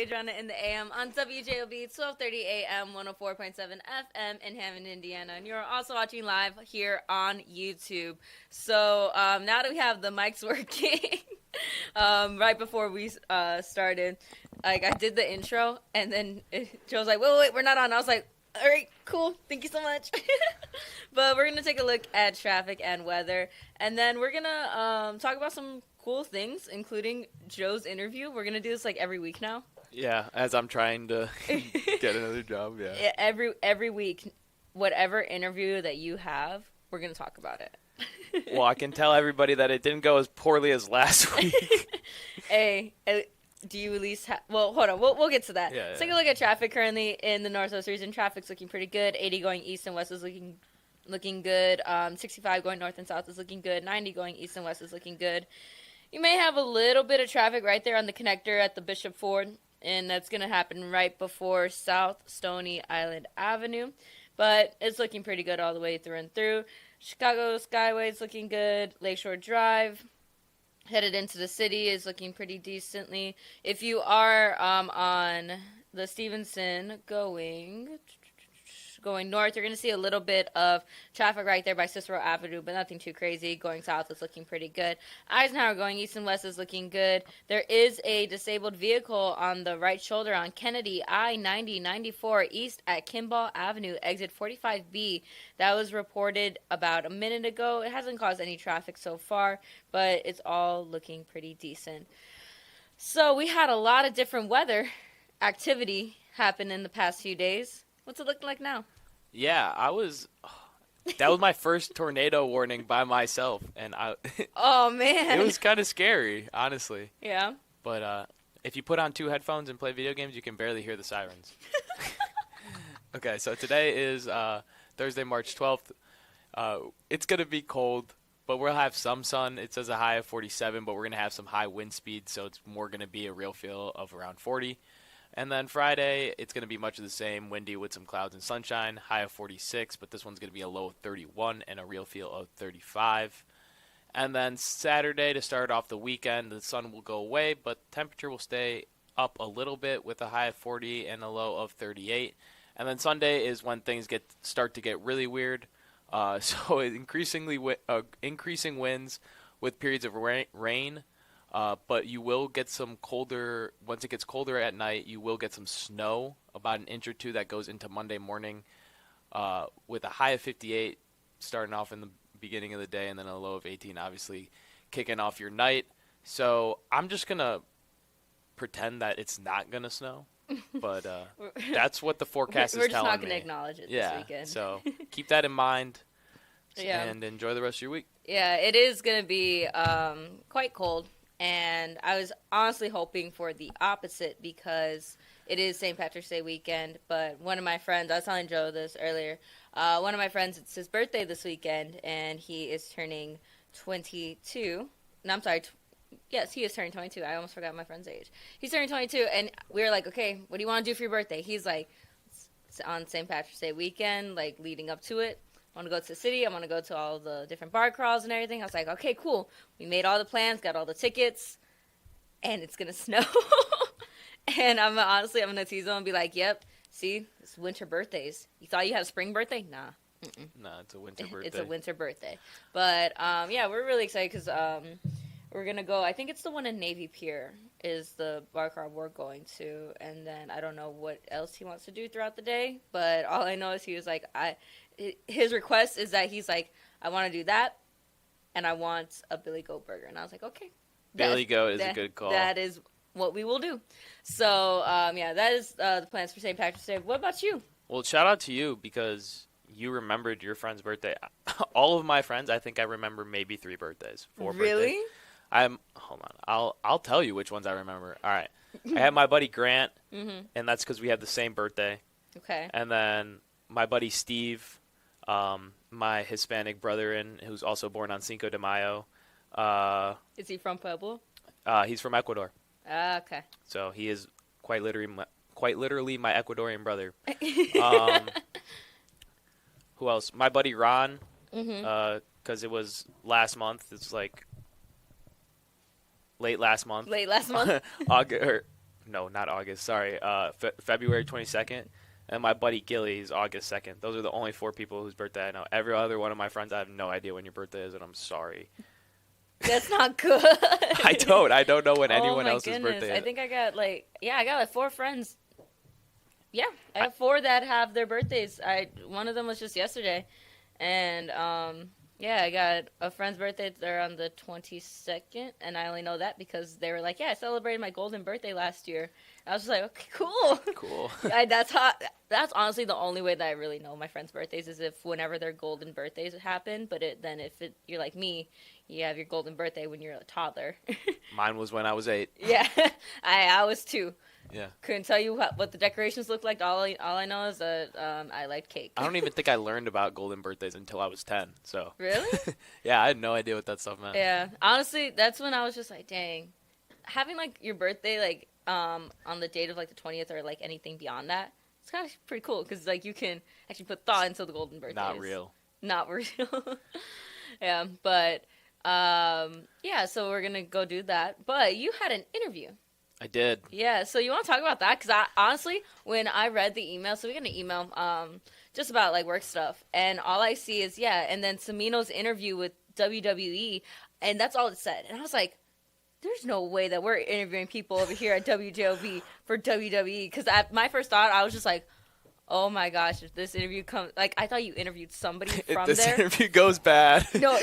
Adrianna in the AM on WJOB 1230 AM 104.7 FM in Hammond, Indiana. And you're also watching live here on YouTube. So now that we have the mics working, right before we started, like I did the intro and then Joe was like, wait, we're not on. I was like, all right, cool. Thank you so much. But we're going to take a look at traffic and weather. And then we're going to talk about some cool things, including Joe's interview. We're going to do this like every week now. Yeah, as I'm trying to get another job, yeah. Every week, whatever interview that you have, we're going to talk about it. Well, I can tell everybody that it didn't go as poorly as last week. Hey, do you at least have... Well, hold on. We'll get to that. Yeah, Let's take a look at traffic currently in the Northwest region. Traffic's looking pretty good. 80 going east and west is looking good. 65 going north and south is looking good. 90 going east and west is looking good. You may have a little bit of traffic right there on the connector at the Bishop Ford, and that's going to happen right before South Stony Island Avenue. But it's looking pretty good all the way through and through. Chicago Skyway is looking good. Lakeshore Drive, headed into the city, is looking pretty decently. If you are on the Stevenson going north, you're going to see a little bit of traffic right there by Cicero Avenue, but nothing too crazy. Going south is looking pretty good. Eisenhower going east and west is looking good. There is a disabled vehicle on the right shoulder on Kennedy, I-90-94 east at Kimball Avenue, exit 45B. That was reported about a minute ago. It hasn't caused any traffic so far, but it's all looking pretty decent. So we had a lot of different weather activity happen in the past few days. What's it looking like now? Yeah, that was my first tornado warning by myself, and oh man, it was kind of scary, honestly. Yeah. But if you put on 2 headphones and play video games, you can barely hear the sirens. Okay, so today is Thursday, March 12th. It's going to be cold, but we'll have some sun. It says a high of 47, but we're going to have some high wind speed, so it's more going to be a real feel of around 40. And then Friday, it's going to be much of the same, windy with some clouds and sunshine, high of 46, but this one's going to be a low of 31 and a real feel of 35. And then Saturday, to start off the weekend, the sun will go away, but temperature will stay up a little bit with a high of 40 and a low of 38. And then Sunday is when things start to get really weird. So increasing winds with periods of rain. But you will get some colder, once it gets colder at night, you will get some snow, about an inch or two that goes into Monday morning, with a high of 58 starting off in the beginning of the day, and then a low of 18 obviously kicking off your night. So I'm just going to pretend that it's not going to snow, but that's what the forecast is telling me. We're just not going to acknowledge it this weekend. So keep that in mind yeah. And enjoy the rest of your week. Yeah, it is going to be quite cold. And I was honestly hoping for the opposite because it is St. Patrick's Day weekend. But one of my friends, I was telling Joe this earlier, one of my friends, it's his birthday this weekend, and he is turning 22. No, I'm sorry. Yes, he is turning 22. I almost forgot my friend's age. He's turning 22, and we were like, okay, what do you want to do for your birthday? He's like, it's on St. Patrick's Day weekend, like leading up to it. I want to go to the city. I want to go to all the different bar crawls and everything. I was like, okay, cool. We made all the plans, got all the tickets, and it's going to snow. And I'm going to tease him and be like, yep, see, it's winter birthdays. You thought you had a spring birthday? Nah. No, it's a winter birthday. It's a winter birthday. But, yeah, we're really excited because we're going to go. I think it's the one in Navy Pier is the bar crawl we're going to. And then I don't know what else he wants to do throughout the day. But all I know is he was like, his request is that he's like, I want to do that, and I want a Billy Goat burger. And I was like, okay. Billy Goat is a good call. That is what we will do. So, yeah, that is the plans for St. Patrick's Day. What about you? Well, shout out to you because you remembered your friend's birthday. All of my friends, I think I remember maybe 3 birthdays, 4 really? birthdays. Hold on. I'll tell you which ones I remember. All right. I have my buddy Grant, and that's because we have the same birthday. Okay. And then my buddy Steve, my Hispanic brother, who's also born on Cinco de Mayo. Is he from Pueblo? He's from Ecuador. Okay. So he is quite literally my Ecuadorian brother. Who else? My buddy Ron, because it was last month. It's like late last month. Late last month? no, not August. Sorry, February 22nd. And my buddy Gilly is August 2nd. Those are the only 4 people whose birthday I know. Every other one of my friends, I have no idea when your birthday is, and I'm sorry. That's not good. I don't know when anyone else's birthday is. I think I got I got like 4 friends. Yeah, I have 4 that have their birthdays. One of them was just yesterday, and I got a friend's birthday. They're on the 22nd, and I only know that because they were like, "Yeah, I celebrated my golden birthday last year." I was just like, "Okay, cool." Cool. That's honestly the only way that I really know my friends' birthdays is if whenever their golden birthdays happen. But you're like me, you have your golden birthday when you're a toddler. Mine was when I was 8. Yeah, I was 2. Yeah. Couldn't tell you what the decorations looked like. All I know is that I liked cake. I don't even think I learned about golden birthdays until I was 10. So. Really? Yeah, I had no idea what that stuff meant. Yeah. Honestly, that's when I was just like, dang, having like your birthday like on the date of like the 20th or like anything beyond that, it's kind of pretty cool because like you can actually put thought into the golden birthdays. Not real. Not real. Yeah, but so we're gonna go do that. But you had an interview. I did. Yeah, so you want to talk about that? Because honestly, when I read the email, so we got an email just about like work stuff, and all I see is and then Samino's interview with WWE, and that's all it said. And I was like, there's no way that we're interviewing people over here at WJOB for WWE. Because my first thought, I was just like, oh my gosh, if this interview comes, like I thought you interviewed somebody from if there. This interview goes bad. No,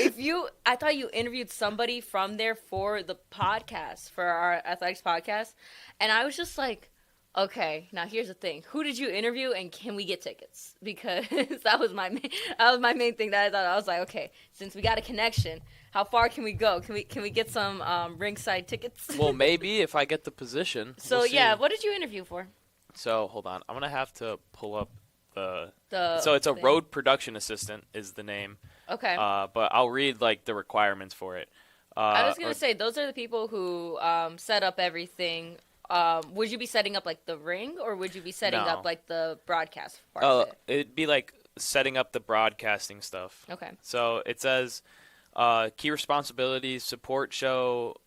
I thought you interviewed somebody from there for the podcast, for our athletics podcast. And I was just like, okay, now here's the thing. Who did you interview and can we get tickets? Because that was my main thing that I thought. I was like, okay, since we got a connection, how far can we go? Can we get some ringside tickets? Well, maybe if I get the position. So we'll what did you interview for? So hold on, I'm gonna have to pull up the. So it's a road production assistant is the name. Okay. But I'll read like the requirements for it. I was gonna say those are the people who set up everything. Would you be setting up like the ring, or would you be setting up like the broadcast part of it? It'd be like setting up the broadcasting stuff. Okay. So it says key responsibilities: support show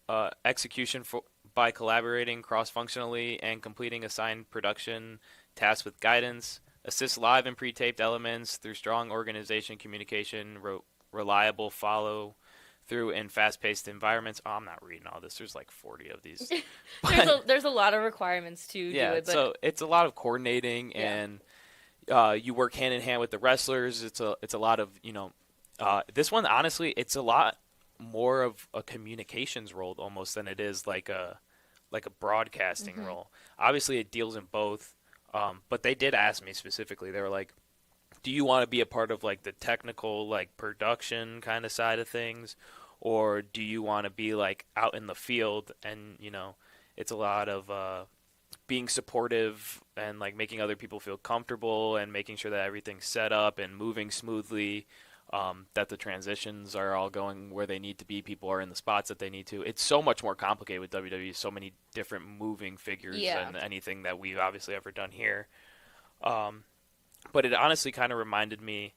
execution by collaborating cross-functionally and completing assigned production tasks with guidance, assist live and pre-taped elements through strong organization, communication, reliable follow-through in fast-paced environments. Oh, I'm not reading all this. There's like 40 of these. There's a lot of requirements to do it. But so it's a lot of coordinating and you work hand-in-hand with the wrestlers. It's a lot of, this one, honestly, it's a lot more of a communications role almost than it is like a broadcasting role. Obviously, it deals in both, but they did ask me specifically. They were like, "Do you want to be a part of like the technical like production kind of side of things, or do you want to be like out in the field?" And it's a lot of being supportive and like making other people feel comfortable and making sure that everything's set up and moving smoothly. That the transitions are all going where they need to be. People are in the spots that they need to. It's so much more complicated with WWE. So many different moving figures than anything that we've obviously ever done here. But it honestly kind of reminded me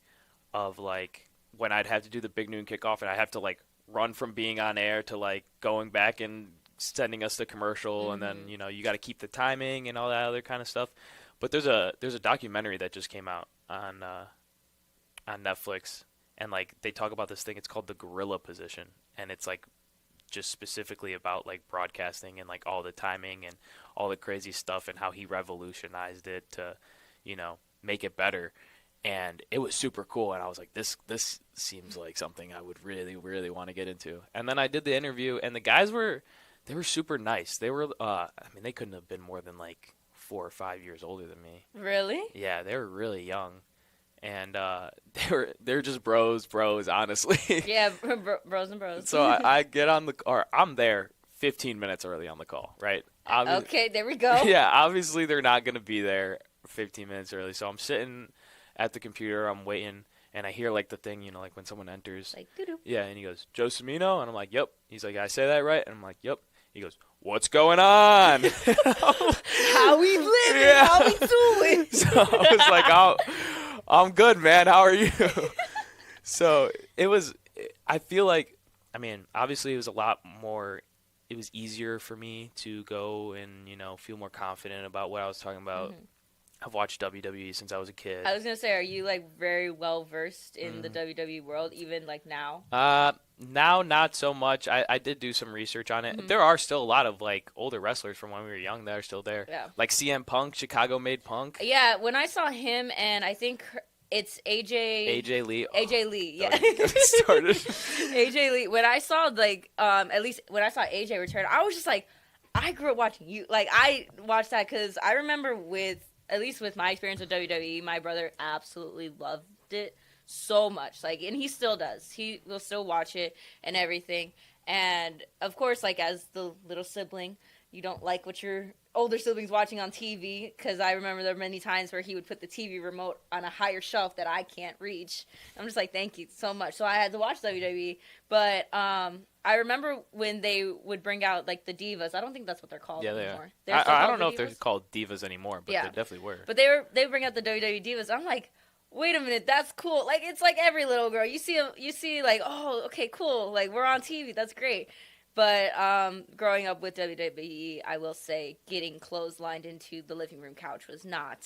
of like when I'd have to do the Big Noon Kickoff and I have to like run from being on air to like going back and sending us the commercial, and then you got to keep the timing and all that other kind of stuff. But there's a documentary that just came out on Netflix. And, like, they talk about this thing. It's called the gorilla position. And it's, like, just specifically about, like, broadcasting and, like, all the timing and all the crazy stuff and how he revolutionized it to, make it better. And it was super cool. And I was like, this seems like something I would really, really want to get into. And then I did the interview. And the guys were super nice. They were, they couldn't have been more than, like, 4 or 5 years older than me. Really? Yeah, they were really young. And they're just bros, honestly. Yeah, bros and bros. So I get on I'm there 15 minutes early on the call, right? Okay, there we go. Yeah, obviously they're not going to be there 15 minutes early. So I'm sitting at the computer, I'm waiting, and I hear like the thing, like when someone enters. Like, doo-doo. Yeah, and he goes, "Joe Cimino?" And I'm like, "Yep." He's like, "I say that right?" And I'm like, "Yep." He goes, "What's going on?" How we living? Yeah. How we doing? So I was like, I'm good, man. How are you? So I feel like, obviously it was a lot more it was easier for me to go and, feel more confident about what I was talking about. Mhm. I've watched WWE since I was a kid. I was gonna say, are you like very well versed in the WWE world, even like now? Now not so much. I did do some research on it. Mhm. There are still a lot of like older wrestlers from when we were young that are still there. Yeah. Like CM Punk, Chicago made Punk. Yeah, when I saw him, and I think it's AJ Lee. AJ Lee, yeah. Don't even get me started. AJ Lee. When I saw at least when I saw AJ return, I was just like, I grew up watching you. Like I watched that because I remember at least with my experience with WWE, my brother absolutely loved it so much. Like, and he still does. He will still watch it and everything. And of course, like as the little sibling, you don't like what your older siblings watching on TV, because I remember there were many times where he would put the TV remote on a higher shelf that I can't reach. I'm just like, thank you so much. So I had to watch WWE, but I remember when they would bring out like the divas. I don't think that's what they're called anymore. I don't know if they're called divas anymore, but yeah. they definitely were. But they would bring out the WWE divas. I'm like, wait a minute, that's cool. Like it's like every little girl. You see like, oh, okay, cool. Like we're on TV. That's great. But growing up with WWE, I will say getting clotheslined into the living room couch was not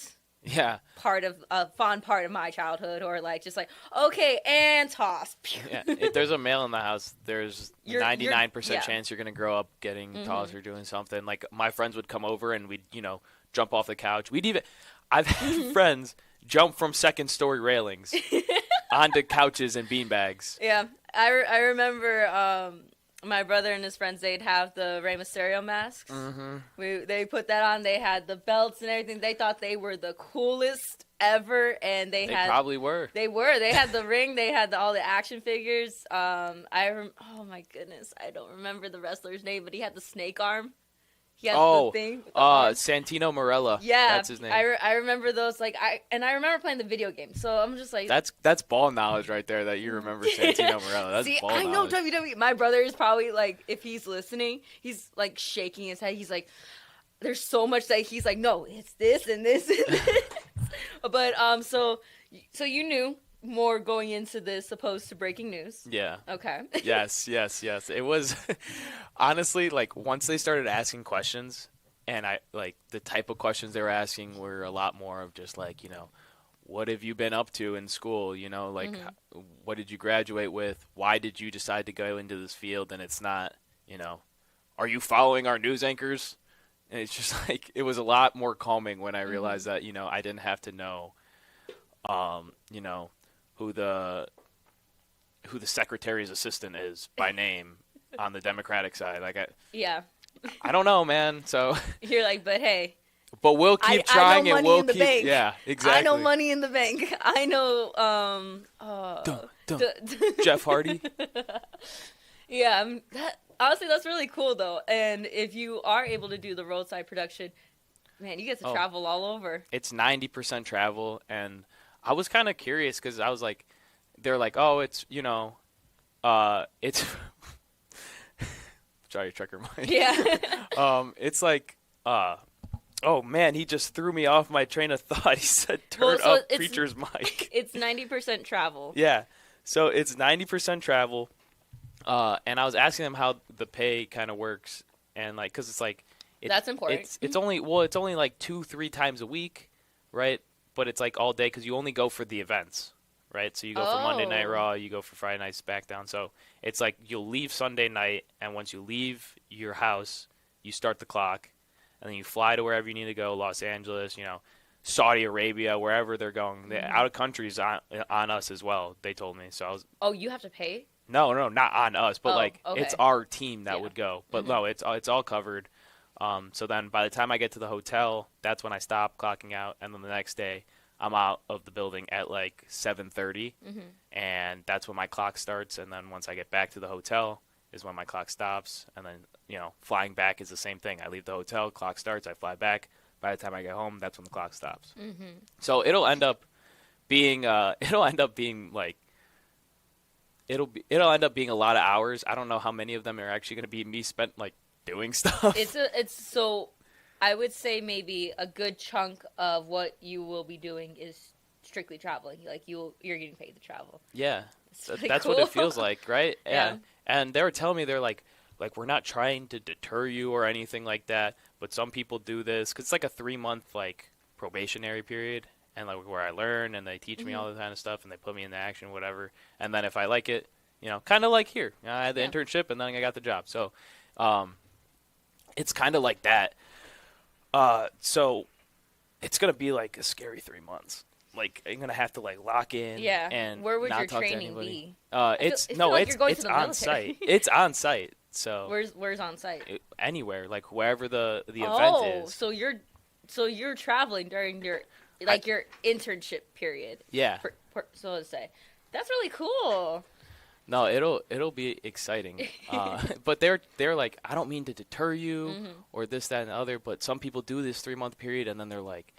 part of a fun part of my childhood, or like just like, okay, and toss. Yeah, if there's a male in the house, there's 99% chance you're gonna grow up getting tossed or doing something. Like my friends would come over and we'd jump off the couch. I've had friends jump from second story railings onto couches and beanbags. Yeah, I remember. My brother and his friends, they'd have the Rey Mysterio masks. Mm-hmm. They put that on. They had the belts and everything. They thought they were the coolest ever, and they probably were. They were. They had the ring. They had all the action figures. Oh my goodness, I don't remember the wrestler's name, but he had the snake arm. He had the thing. Santino Marella. Yeah, that's his name. I remember those. Like I remember playing the video game. So I'm just like, that's ball knowledge right there. That you remember Santino Marella. That's See, ball I know knowledge. WWE. My brother is probably like, if he's listening, he's like shaking his head. He's like, there's so much that he's like, no, it's this and this and this. But so you knew more going into this opposed to breaking news. Yeah. Okay. Yes. It was honestly like once they started asking questions, and I like the type of questions they were asking were a lot more of just like, what have you been up to in school? Like what did you graduate with? Why did you decide to go into this field? And it's not, are you following our news anchors? And it's just like it was a lot more calming when I realized that, I didn't have to know who the secretary's assistant is by name on the Democratic side. Like I don't know, man. So you're like, but hey, but we'll keep trying and we'll keep. Bank. Yeah, exactly. I know money in the bank. I know. Jeff Hardy. Yeah, honestly, that's really cool though. And if you are able to do the roadside production, man, you get to travel all over. It's 90% travel, and I was kind of curious because I was like, they're like, oh, it's it's sorry, trucker mic. Yeah. It's like, oh man, he just threw me off my train of thought. He said, turn up preacher's mic. It's 90% travel. Yeah, so it's 90% travel, and I was asking them how the pay kind of works, and like, cause it's like, that's important. It's only like 2-3 times a week, right? But it's like all day because you only go for the events, right? So you go for Monday Night Raw, you go for Friday Night SmackDown. So it's like you'll leave Sunday night, and once you leave your house, you start the clock, and then you fly to wherever you need to go, Los Angeles, Saudi Arabia, wherever they're going. Out of country's on us as well, they told me. So I was. Oh, you have to pay? No, not on us, but okay. It's our team that would go. But no, it's all covered. So then by the time I get to the hotel, that's when I stop clocking out. And then the next day, I'm out of the building at like 7:30. And that's when my clock starts. And then once I get back to the hotel is when my clock stops. And then, flying back is the same thing. I leave the hotel, clock starts, I fly back. By the time I get home, that's when the clock stops. So it'll end up being like, it'll end up being a lot of hours. I don't know how many of them are actually going to be me spent like doing stuff. So I would say maybe a good chunk of what you will be doing is strictly traveling. Like you're getting paid to travel. Yeah, It's really that's cool. what it feels like, right? Yeah. And they were telling me, they're like, like we're not trying to deter you or anything like that, but some people do this because it's like a 3 month like probationary period, and like where I learn and they teach me Mm-hmm. all the kind of stuff and they put me into action, whatever. And then if I like it, kind of like here, I had the Yeah. internship and then I got the job. So, um, it's kind of like that. So it's gonna be like a scary 3 months. Like I'm gonna have to like lock in Yeah. and Where would not your talk to training anybody. be? It's I feel no, like you're going to it's the on military. site. It's on site. So Where's on site? anywhere, like wherever the event Oh, is. so you're traveling during your I, your internship period. yeah. So to say, that's really cool. No, it'll be exciting. But they're like, I don't mean to deter you Mm-hmm. or this, that, and the other, but some people do this 3 month period and then they're like,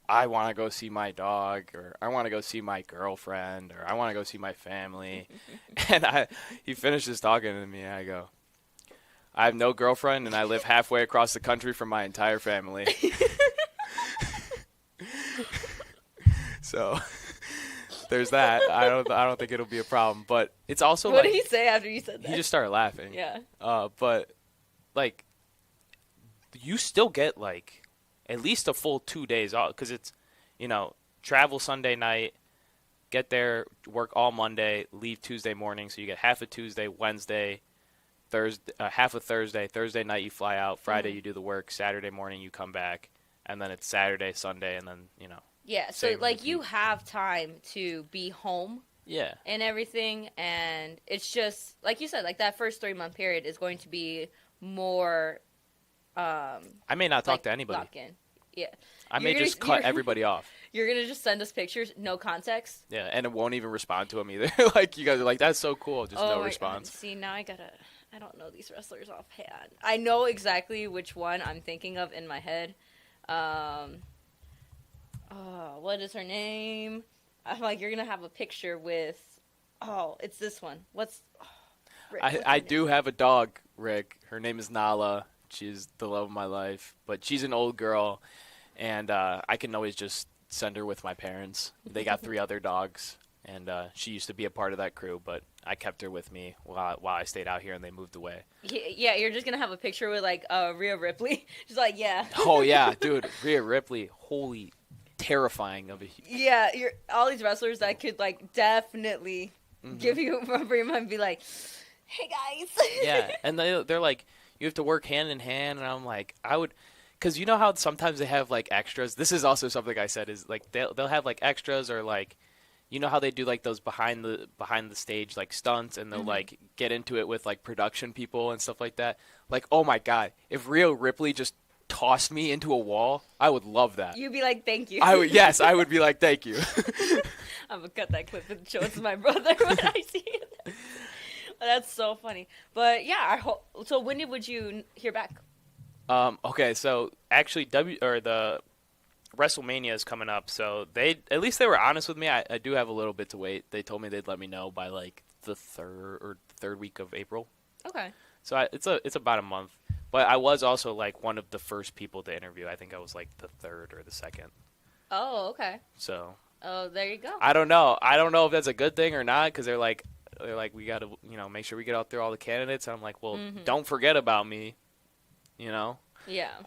I want to go see my dog, or I want to go see my girlfriend, or I want to go see my family. And he finishes talking to me and I go, I have no girlfriend and I live halfway across the country from my entire family. So there's that. I don't think it'll be a problem, but it's also What like did he say after you said that? he just started laughing. Yeah. But like you still get like at least a full 2 days off because it's travel Sunday night, get there, work all Monday, leave Tuesday morning, so you get half of Tuesday, Wednesday, Thursday, half of Thursday. Thursday night you fly out. Friday you do the work. Saturday morning you come back, and then it's Saturday, Sunday, and then Yeah, so Same like with you you. have time to be home yeah. and everything, and it's just like you said, like that first 3 month period is going to be more I may not talk like to anybody. lock in. Yeah, I You're may gonna- just cut you're- everybody off. you're gonna just send us pictures, no context. Yeah, and it won't even respond to them either. Like you guys are like, that's so cool. Just Oh no my God. response. See, now I don't know these wrestlers offhand. I know exactly which one I'm thinking of in my head. What is her name? I'm like, you're gonna have a picture with. Oh, it's this one. Rick, what's I her do name? have a dog, Rick. Her name is Nala. She's the love of my life, but she's an old girl, and I can always just send her with my parents. They got 3 other dogs, and she used to be a part of that crew, but I kept her with me while I stayed out here, and they moved away. Yeah, you're just gonna have a picture with like Rhea Ripley, just like yeah. Oh yeah, dude, Rhea Ripley, holy, terrifying of a. Yeah, you're all these wrestlers that could like definitely give you a rubber and be like, "Hey guys." Yeah, and they're like, you have to work hand in hand, and I'm like, I would, because you know how sometimes they have like extras. This is also something I said is like they'll have like extras or like, you know how they do like those behind the stage like stunts, and they'll like get into it with like production people and stuff like that. Like, oh my god, if Rhea Ripley just tossed me into a wall, I would love that. You'd be like, "Thank you." I would, yes, I would be like, thank you. I'm gonna cut that clip and show it to my brother when I see it. That's so funny. But yeah, I hope. So when would you hear back? Okay, so actually, the WrestleMania is coming up, so at least they were honest with me. I do have a little bit to wait. They told me they'd let me know by like the third week of April. Okay. So it's about a month. But I was also like one of the first people to interview. I think I was like the third or the second. Oh, okay. So Oh, there you go. I don't know. I don't know if that's a good thing or not because they're like we got to make sure we get out through all the candidates. And I'm like, well, don't forget about me. Yeah.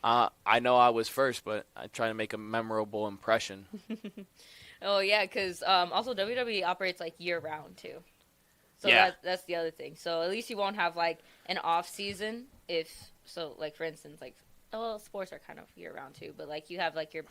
I know I was first, but I try to make a memorable impression. Oh yeah, because also WWE operates like year round too. So Yeah. that's the other thing. So at least you won't have like an off season like for instance like sports are kind of year round too, but like you have like your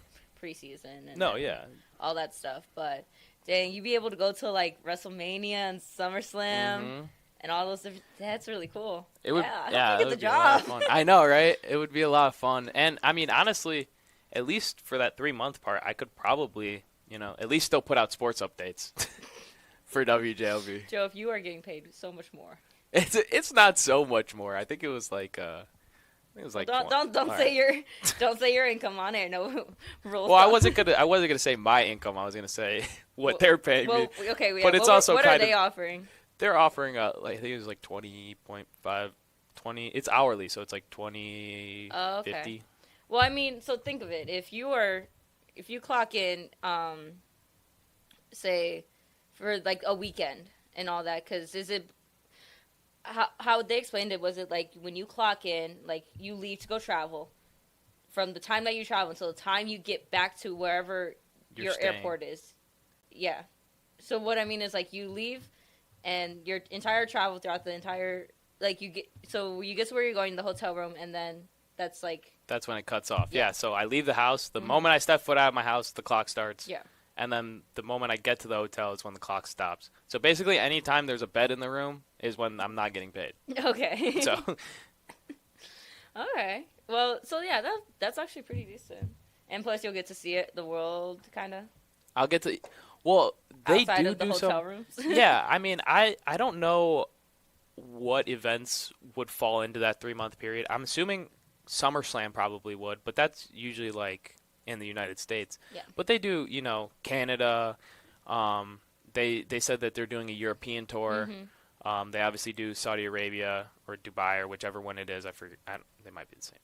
preseason and No, yeah. all that stuff. But dang, you'd be able to go to like WrestleMania and SummerSlam and all those different. That's really cool. It would, I hope yeah, you it get would the be a lot job. of fun. I know, right? It would be a lot of fun, and I mean, honestly, at least for that 3 month part, I could probably, at least still put out sports updates for WJLB. Joe, if you are getting paid so much more, It's not so much more. I think it was like don't all say right. don't say your income on it. No rules. Well, I wasn't gonna say my income. I was gonna say what they're paying me. Okay, yeah, But it's what also what kind are they of- offering? They're offering I think it was like 20.5, 20. It's hourly, so it's like 20, Oh, okay. 50. Well, I mean, so think of it. If you clock in, say, for like a weekend and all that, because how they explained it, was it like when you clock in, like you leave to go travel, from the time that you travel until the time you get back to wherever your airport is. Yeah. So what I mean is, like, you leave and your entire travel throughout the entire, like, you get to where you're going, the hotel room, and then that's when it cuts off. Yeah. So I leave the house. The moment I step foot out of my house, the clock starts. Yeah. And then the moment I get to the hotel is when the clock stops. So basically, anytime there's a bed in the room is when I'm not getting paid. Okay. So. Okay. Well, so yeah, that's actually pretty decent. And plus, you'll get to see the world, kind of. I'll get to. Well, they outside do of the do hotel some. rooms. Yeah, I mean, I don't know what events would fall into that 3-month period. I'm assuming SummerSlam probably would, but that's usually like in the United States. Yeah. But they do, Canada. They said that they're doing a European tour. Mm-hmm. They obviously do Saudi Arabia or Dubai or whichever one it is. I forget. They might be the same.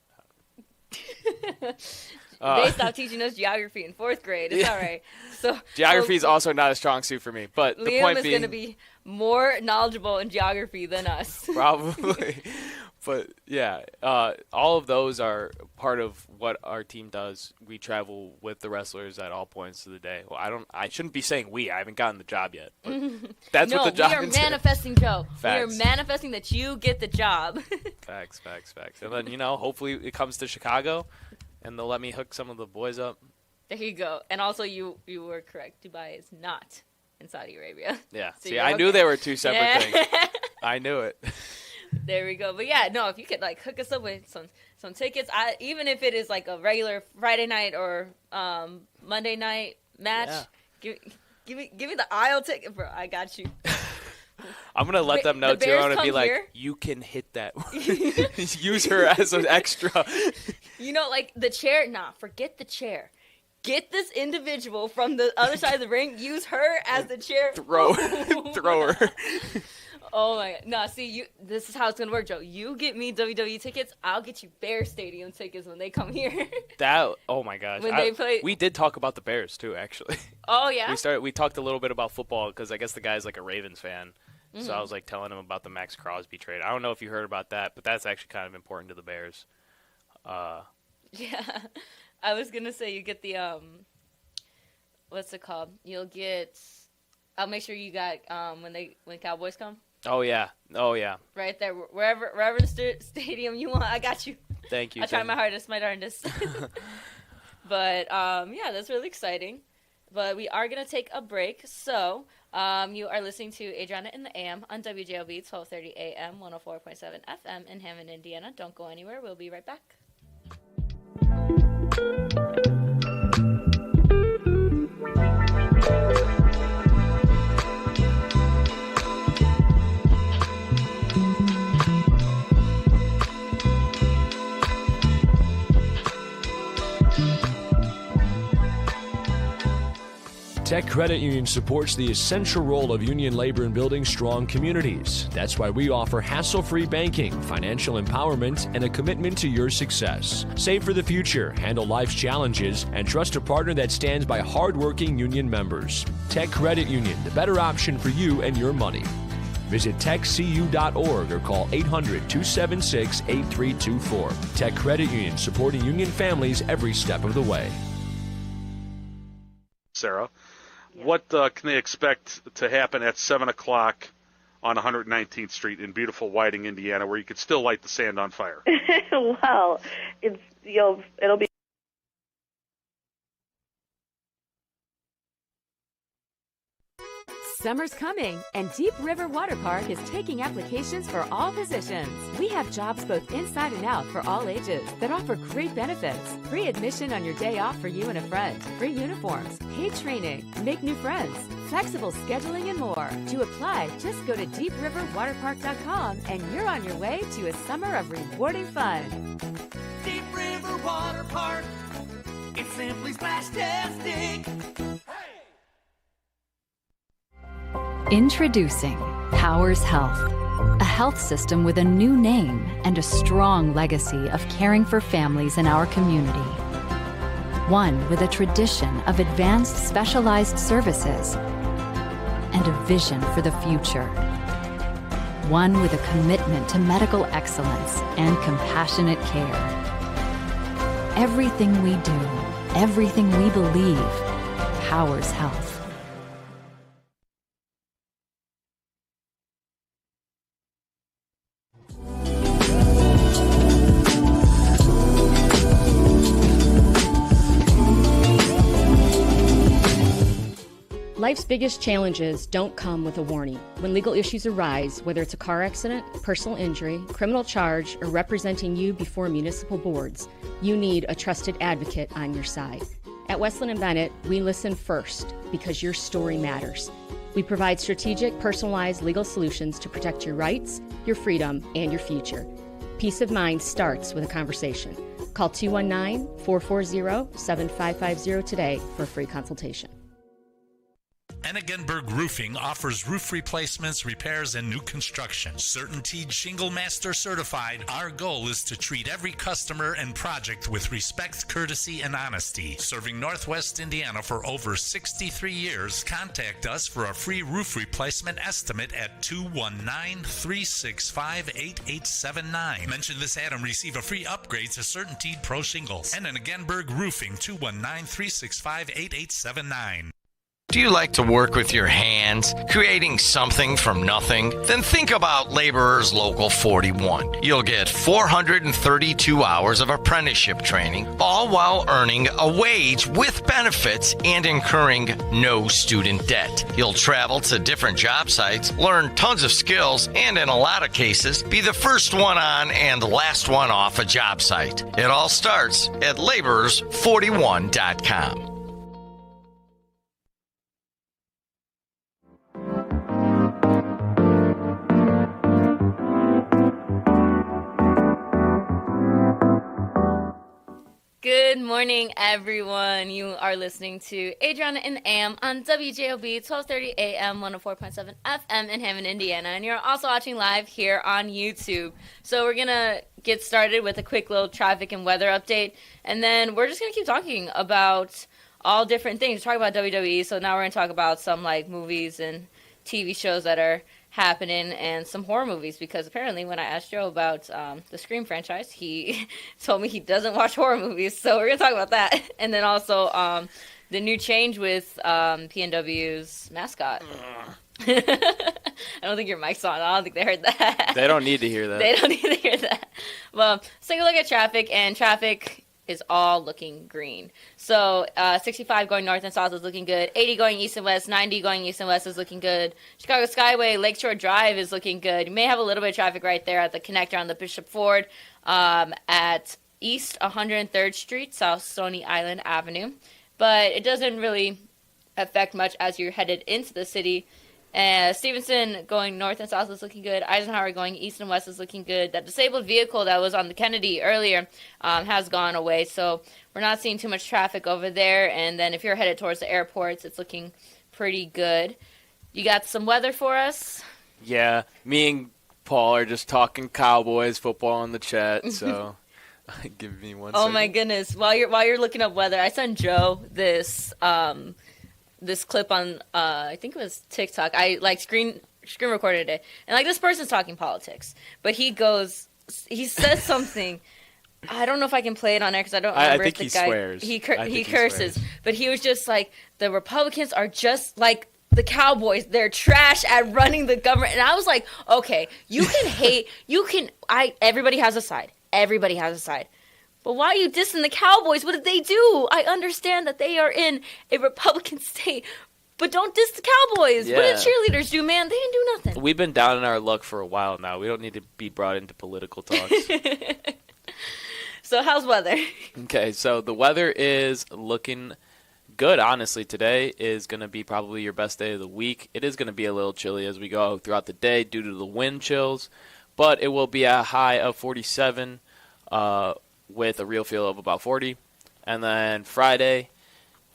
They stopped teaching us geography in 4th grade. It's all right. So geography is also not a strong suit for me. But Liam the point is going to be more knowledgeable in geography than us. Probably. But yeah, all of those are part of what our team does. We travel with the wrestlers at all points of the day. Well, I shouldn't be saying we. I haven't gotten the job yet. But that's what the job is. We are manifesting, Joe. Facts. We are manifesting that you get the job. Facts. And then, hopefully it comes to Chicago and they'll let me hook some of the boys up. There you go. And also, you were correct. Dubai is not in Saudi Arabia. Yeah. So see, I knew they were two separate things. I knew it. There we go. But yeah, no, if you could like hook us up with some tickets, even if it is like a regular Friday night or Monday night match, give me the aisle ticket, bro. I got you. I'm gonna let them know too. I'm gonna be like, you can hit that. Use her as an extra. Like the chair. Nah, forget the chair. Get this individual from the other side of the ring. Use her as the chair. Throw her. Oh my god. No, see, this is how it's going to work, Joe. You get me WWE tickets, I'll get you Bear Stadium tickets when they come here. Oh my gosh. When they play. We did talk about the Bears too, actually. Oh yeah. We talked a little bit about football because I guess the guy's like a Ravens fan. Mm-hmm. So I was like telling him about the Max Crosby trade. I don't know if you heard about that, but that's actually kind of important to the Bears. Yeah. I was going to say you get the what's it called? I'll make sure you got when Cowboys come. Oh yeah. Right there, wherever the stadium you want, I got you. Thank you. I try my hardest, my darndest. But yeah, that's really exciting. But we are gonna take a break. So you are listening to Adrianna in the AM on WJLB 1230 AM 104.7 FM in Hammond, Indiana. Don't go anywhere. We'll be right back. Tech Credit Union supports the essential role of union labor in building strong communities. That's why we offer hassle-free banking, financial empowerment, and a commitment to your success. Save for the future, handle life's challenges, and trust a partner that stands by hardworking union members. Tech Credit Union, the better option for you and your money. Visit techcu.org or call 800-276-8324. Tech Credit Union, supporting union families every step of the way. Sarah. What can they expect to happen at 7 o'clock on 119th Street in beautiful Whiting, Indiana, where you could still light the sand on fire? Well, it'll be. Summer's coming, and Deep River Water Park is taking applications for all positions. We have jobs both inside and out for all ages that offer great benefits. Free admission on your day off for you and a friend. Free uniforms, paid training, make new friends, flexible scheduling, and more. To apply, just go to deepriverwaterpark.com and you're on your way to a summer of rewarding fun. Deep River Water Park. It's simply splash-tastic. Introducing Powers Health, a health system with a new name and a strong legacy of caring for families in our community. One with a tradition of advanced specialized services and a vision for the future. one with a commitment to medical excellence and compassionate care. Everything we do, everything we believe, powers health. Life's biggest challenges don't come with a warning. When legal issues arise, whether it's a car accident, personal injury, criminal charge, or representing you before municipal boards, you need a trusted advocate on your side. At Westland & Bennett, we listen first because your story matters. We provide strategic, personalized legal solutions to protect your rights, your freedom, and your future. Peace of mind starts with a conversation. Call 219-440-7550 today for a free consultation. Ennigenberg Roofing offers roof replacements, repairs, and new construction. CertainTeed Shingle Master certified, our goal is to treat every customer and project with respect, courtesy, and honesty. Serving Northwest Indiana for over 63 years, contact us for a free roof replacement estimate at 219-365-8879. Mention this ad and receive a free upgrade to CertainTeed Pro Shingles. And Ennigenberg Roofing, 219-365-8879. Do you like to work with your hands, creating something from nothing? Then think about Laborers Local 41. You'll get 432 hours of apprenticeship training, all while earning a wage with benefits and incurring no student debt. You'll travel to different job sites, learn tons of skills, and in a lot of cases, be the first one on and the last one off a job site. It all starts at laborers41.com. Good morning, everyone. You are listening to Adrianna and AM on WJOB 1230 AM 104.7 FM in Hammond, Indiana. And you're also watching live here on YouTube. So we're going to get started with a quick little traffic and weather update. And then we're just going to keep talking about all different things. Talk about WWE. So now we're going to talk about some like movies and TV shows that are happening and some horror movies, because apparently when I asked Joe about the Scream franchise, he told me he doesn't watch horror movies. So we're going to talk about that. And then also the new change with PNW's mascot. I don't think your mic's on. I don't think they heard that. They don't need to hear that. They don't need to hear that. Well, let's take a look at traffic, and traffic is all looking green. So 65 going north and south is looking good. 80 going east and west. 90 going east and west is looking good. Chicago Skyway, Lakeshore Drive is looking good. You may have a little bit of traffic right there at the connector on the Bishop Ford at East 103rd Street, South Stony Island Avenue. But it doesn't really affect much as you're headed into the city. Stevenson going north and south is looking good. Eisenhower going east and west is looking good. That disabled vehicle that was on the Kennedy earlier has gone away, so we're not seeing too much traffic over there. And then if you're headed towards the airports, it's looking pretty good. You got some weather for us? Yeah, me and Paul are just talking Cowboys football in the chat, so give me one second. Oh my goodness! While you're looking up weather, I sent Joe this clip on I think it was TikTok. I like screen recorded it, and like this person's talking politics, but he says something. I don't know if I can play it on air because I don't remember. I think the he guy, swears. He he curses, swears. But he was just like, the Republicans are just like the Cowboys. They're trash at running the government, and I was like, okay, you can hate, everybody has a side. Everybody has a side. But why are you dissing the Cowboys? What did they do? I understand that they are in a Republican state, but don't diss the Cowboys. Yeah. What did cheerleaders do, man? They didn't do nothing. We've been down in our luck for a while now. We don't need to be brought into political talks. So how's weather? Okay, so the weather is looking good, honestly. Today is going to be probably your best day of the week. It is going to be a little chilly as we go throughout the day due to the wind chills, but it will be a high of 47 with a real feel of about 40. And then Friday,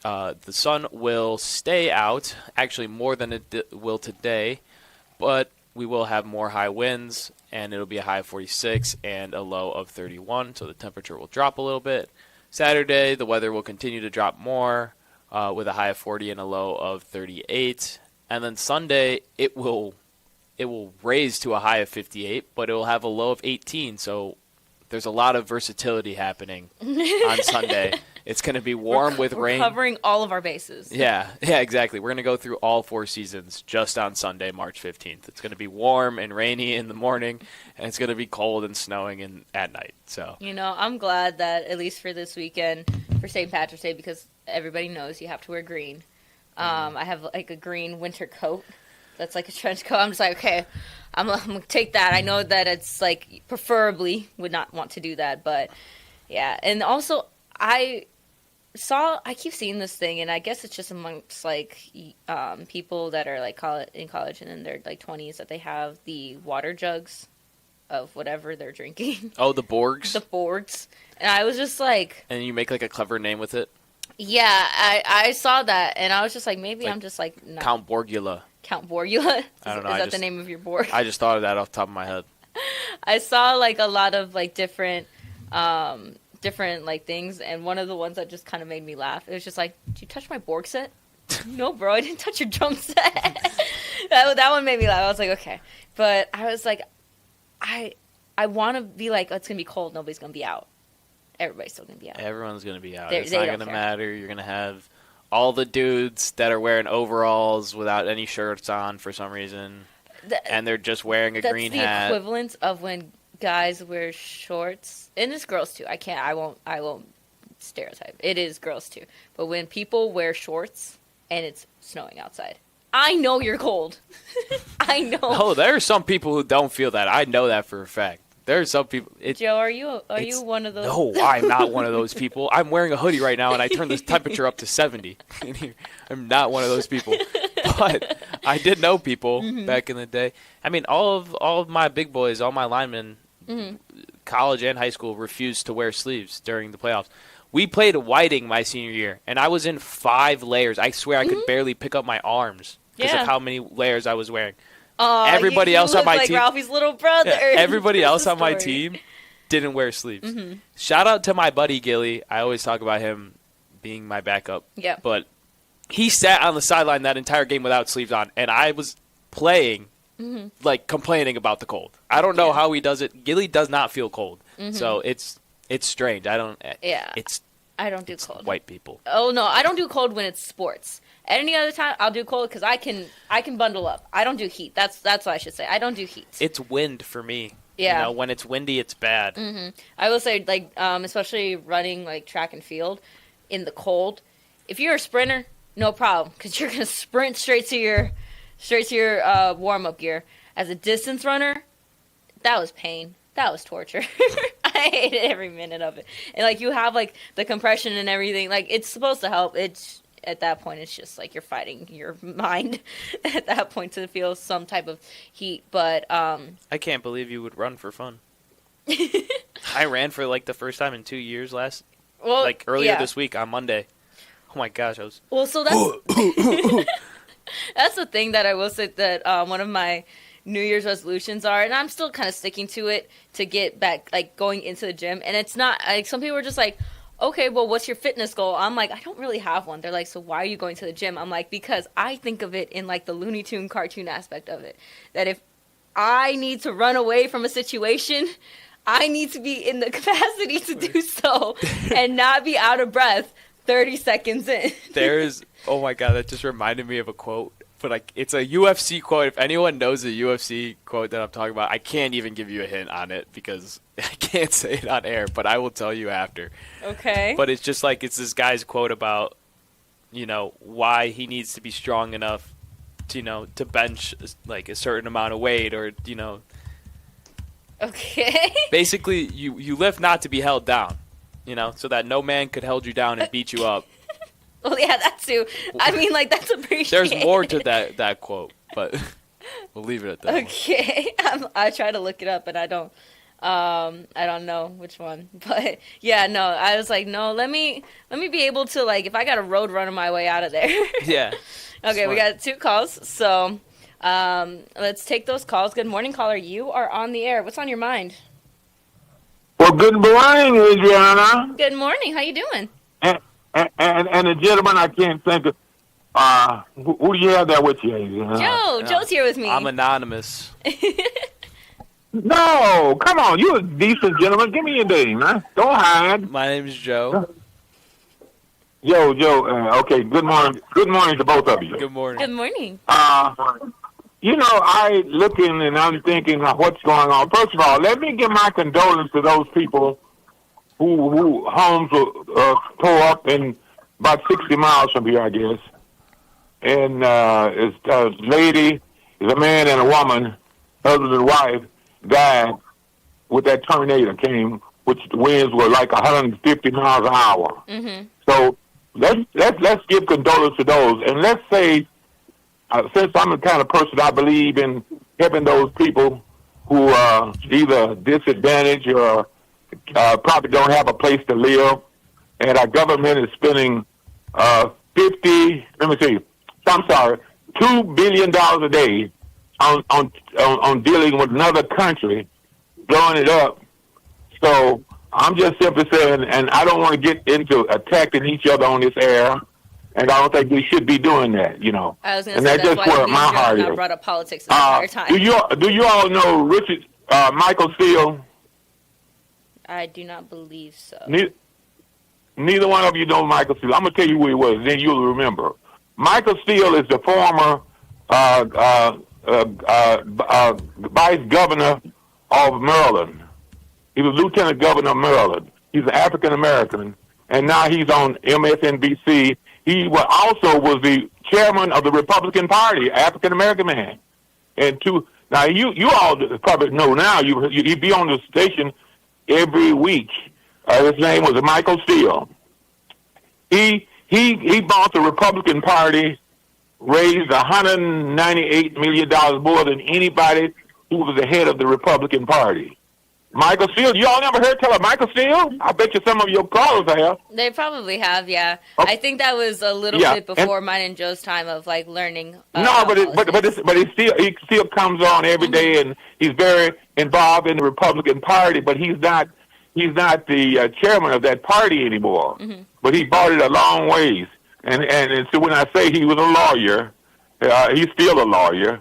the sun will stay out, actually more than it will today, but we will have more high winds, and it'll be a high of 46 and a low of 31, so the temperature will drop a little bit. Saturday, the weather will continue to drop more with a high of 40 and a low of 38. And then Sunday, it will it will raise to a high of 58, but it will have a low of 18. So there's a lot of versatility happening on Sunday. It's going to be warm with rain. We're covering all of our bases. Yeah, exactly. We're going to go through all 4 seasons just on Sunday, March 15th. It's going to be warm and rainy in the morning, and it's going to be cold and snowing at night. So I'm glad that at least for this weekend, for St. Patrick's Day, because everybody knows you have to wear green. I have like a green winter coat that's like a trench coat. I'm just like, okay, I'm going to take that. I know that it's like preferably would not want to do that, but yeah. And also I keep seeing this thing, and I guess it's just amongst like people that are like in college and in their like 20s, that they have the water jugs of whatever they're drinking. Oh, the Borgs? The Borgs. And I was just like... And you make like a clever name with it? Yeah, I saw that, and I was just like, maybe I'm just like... Not... Count Borgula. Count Borgula? I don't know. Is that the name of your Borg? I just thought of that off the top of my head. I saw like a lot of like different like things, and one of the ones that just kind of made me laugh, it was just like, did you touch my Borg set? No, bro, I didn't touch your drum set. that one made me laugh. I was like, okay. But I was like, I want to be like, oh, it's going to be cold. Nobody's going to be out. Everybody's still going to be out. Everyone's going to be out. It's not going to matter. You're going to have all the dudes that are wearing overalls without any shirts on for some reason, and they're just wearing a green hat. That's the equivalent of when guys wear shorts, and it's girls too. I won't stereotype. It is girls too. But when people wear shorts and it's snowing outside, I know you're cold. I know. No, there are some people who don't feel that. I know that for a fact. There are some people. Joe, are you one of those? No, I'm not one of those people. I'm wearing a hoodie right now, and I turned the temperature up to 70. I'm not one of those people. But I did know people back in the day. I mean, all of my big boys, all my linemen, college and high school, refused to wear sleeves during the playoffs. We played Whiting my senior year, and I was in 5 layers. I swear I could barely pick up my arms because of how many layers I was wearing. Everybody else on my team, Ralphie's little brother. Yeah, everybody else on my team didn't wear sleeves. Shout out to my buddy Gilly. I always talk about him being my backup. Yeah. But he sat on the sideline that entire game without sleeves on, and I was playing, like complaining about the cold. I don't know how he does it. Gilly does not feel cold, so it's strange. I don't. Yeah. I don't do cold. White people. Oh no, I don't do cold when it's sports. At any other time, I'll do cold because I can bundle up. I don't do heat. That's what I should say. I don't do heat. It's wind for me. Yeah. When it's windy, it's bad. I will say, like, especially running like track and field in the cold. If you're a sprinter, no problem, because you're gonna sprint straight to your warm up gear. As a distance runner, that was pain. That was torture. I hated every minute of it. And like you have like the compression and everything. Like it's supposed to help. It's at that point, it's just like you're fighting your mind at that point to feel some type of heat. But I can't believe you would run for fun. I ran for like the first time in 2 years earlier this week on Monday. Oh my gosh, I was. Well, so that's that's the thing that I will say that one of my New Year's resolutions are, and I'm still kind of sticking to it, to get back like going into the gym. And it's not like some people are just like, okay, well, what's your fitness goal? I'm like, I don't really have one. They're like, so why are you going to the gym? I'm like, because I think of it in like the Looney Tune cartoon aspect of it. That if I need to run away from a situation, I need to be in the capacity to do so and not be out of breath 30 seconds in. Oh my God, that just reminded me of a quote. But like, it's a UFC quote. If anyone knows the UFC quote that I'm talking about, I can't even give you a hint on it because I can't say it on air, but I will tell you after. Okay. But it's just like, it's this guy's quote about, why he needs to be strong enough to, to bench like a certain amount of weight or, Okay. Basically, you lift not to be held down, so that no man could hold you down and beat you up. Well, yeah, that too. I mean, like, that's appreciated. There's more to that quote, but we'll leave it at that. Okay. I try to look it up, and I don't know which one. But, yeah, no, I was like, no, let me be able to, like, if I got a road runner my way out of there. Yeah. Okay, Smart. We got 2 calls, so let's take those calls. Good morning, caller. You are on the air. What's on your mind? Well, good morning, Adrianna. Good morning. How you doing? And a gentleman I can't think of. Who do you have there with you, Adrianna? Joe's here with me. I'm anonymous. No, come on. You're a decent gentleman. Give me your name, man. Don't hide. My name's Joe. Joe. Okay. Good morning. Good morning to both of you. Good morning. Good morning. I looking and I'm thinking what's going on. First of all, let me give my condolences to those people who homes were tore up in about 60 miles from here, I guess. And it's a lady, it's a man and a woman, husband and wife, died with that tornado came, which the winds were like 150 miles an hour. Mm-hmm. So let's give condolences to those, and let's say, since I'm the kind of person I believe in helping those people who are either disadvantaged or probably don't have a place to live, and our government is spending $2 billion a day on dealing with another country, blowing it up. So I'm just simply saying, and I don't want to get into attacking each other on this air, and I don't think we should be doing that, you know. I was going and to say that's just where my heart is. I brought up politics the entire time. Do you all know Richard Michael Steele? I do not believe so. Neither one of you know Michael Steele. I'm going to tell you who he was, then you'll remember. Michael Steele is the former vice governor of Maryland. He was lieutenant governor of Maryland. He's an African American, and now he's on MSNBC. He also was the chairman of the Republican Party, African American man. And now you all probably know now. He'd be on the station every week. His name was Michael Steele. He bought the Republican Party, raised $198 million more than anybody who was the head of the Republican Party. Michael Steele, you all never heard tell of Michael Steele? I bet you some of your callers have. They probably have, yeah. Okay. I think that was a little bit before mine and Joe's time of like learning. He still comes on every day, and he's very involved in the Republican Party, but he's not the chairman of that party anymore. Mm-hmm. But he bought it a long ways. And so when I say he was a lawyer, he's still a lawyer.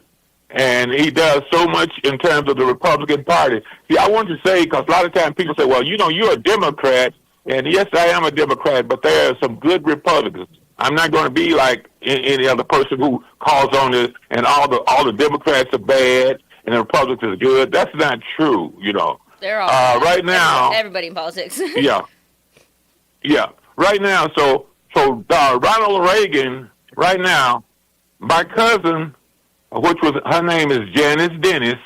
And he does so much in terms of the Republican Party. See, I want to say, because a lot of times people say, well, you know, you're a Democrat. And yes, I am a Democrat, but there are some good Republicans. I'm not going to be like any other person who calls on this and all the Democrats are bad and the Republicans are good. That's not true, you know. They're all right now. Everybody in politics. Yeah. Right now, so Ronald Reagan. Right now, my cousin, her name is Janice Dennis,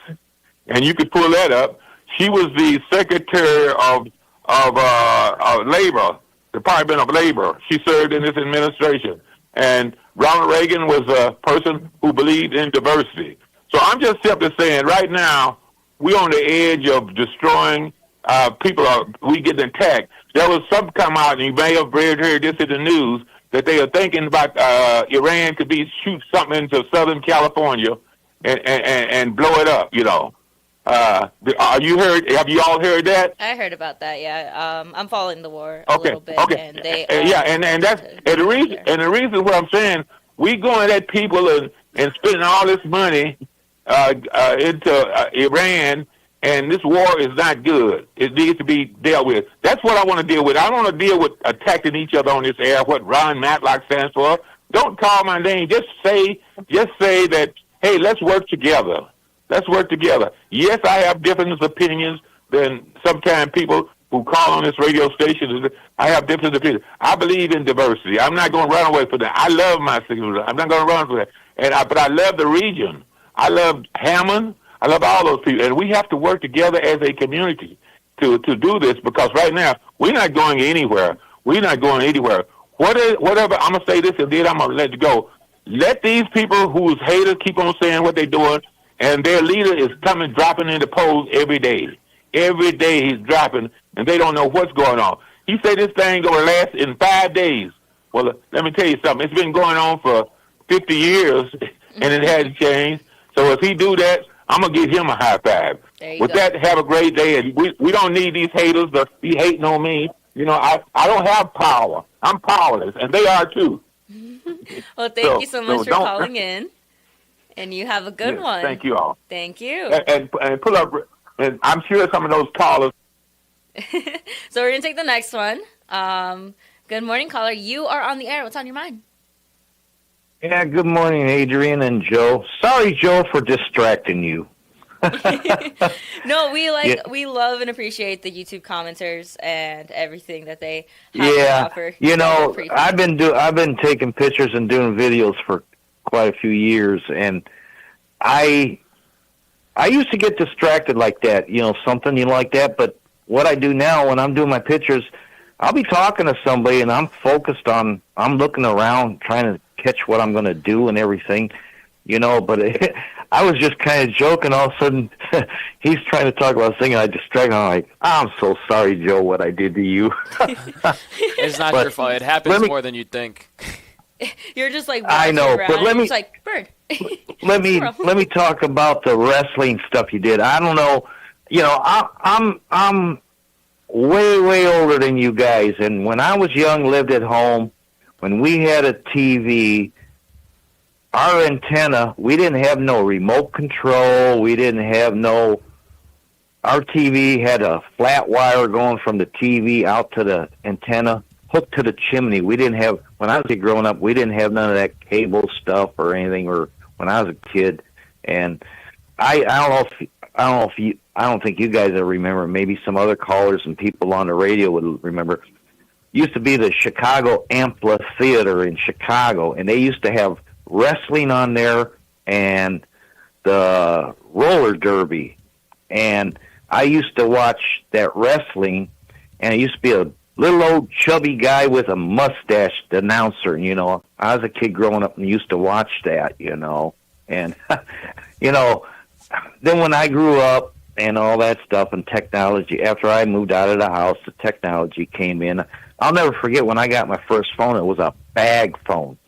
and you could pull that up. She was the Secretary of Labor, Department of Labor. She served in this administration, and Ronald Reagan was a person who believed in diversity. So I'm just simply saying, right now, we're on the edge of destroying people. We getting attacked. There was some come out, and you may have heard this in the news, that they are thinking about Iran could shoot something into Southern California and blow it up. You know, have you all heard that? I heard about that. Yeah, I'm following the war a little bit. Okay. And they the reason what I'm saying, we going at people and spending all this money into Iran. And this war is not good. It needs to be dealt with. That's what I want to deal with. I don't want to deal with attacking each other on this air, what Ron Matlock stands for. Don't call my name. Just say that, hey, let's work together. Let's work together. Yes, I have different opinions than sometimes people who call on this radio station. I have different opinions. I believe in diversity. I'm not going to run away from that. I love my city. I'm not going to run from that. But I love the region. I love Hammond. I love all those people, and we have to work together as a community to do this, because right now we're not going anywhere. We're not going anywhere. Whatever, I'm going to say this, and then I'm going to let you go. Let these people whose haters keep on saying what they're doing, and their leader is dropping in the polls every day. Every day he's dropping, and they don't know what's going on. He said this thing going to last in 5 days. Well, let me tell you something. It's been going on for 50 years, and it hasn't changed. So if he do that, I'm going to give him a high five. With that, have a great day. And we don't need these haters to be hating on me. You know, I don't have power. I'm powerless, and they are too. Well, thank you so much for calling in. And you have a good one. Thank you all. Thank you. And pull up, and I'm sure some of those callers. So we're going to take the next one. Good morning, caller. You are on the air. What's on your mind? Yeah, good morning, Adrian and Joe. Sorry, Joe, for distracting you. No, we love and appreciate the YouTube commenters and everything that they have to offer. You know, I've been taking pictures and doing videos for quite a few years, and I used to get distracted like that, something like that, but what I do now when I'm doing my pictures, I'll be talking to somebody and I'm focused on, I'm looking around trying to catch what I'm going to do and everything, but I was just kind of joking. All of a sudden, he's trying to talk about singing. I distracted. I'm like, I'm so sorry, Joe, what I did to you. It's not your fault. It happens more than you'd think. You're just like, I know, but let me, just like, bird. let me talk about the wrestling stuff you did. I don't know, I'm way older than you guys, and when I was young, lived at home, when we had a TV, our antenna, we didn't have no remote control, our TV had a flat wire going from the TV out to the antenna, hooked to the chimney. We didn't have, when I was growing up, we didn't have none of that cable stuff or anything, or when I was a kid, and I don't think you guys will remember. Maybe some other callers and people on the radio would remember. Used to be the Chicago Amphitheater in Chicago, and they used to have wrestling on there and the roller derby. And I used to watch that wrestling, and it used to be a little old chubby guy with a mustache, the announcer. I was a kid growing up and used to watch that, And, then when I grew up and all that stuff and technology, after I moved out of the house, the technology came in. I'll never forget when I got my first phone, it was a bag phone.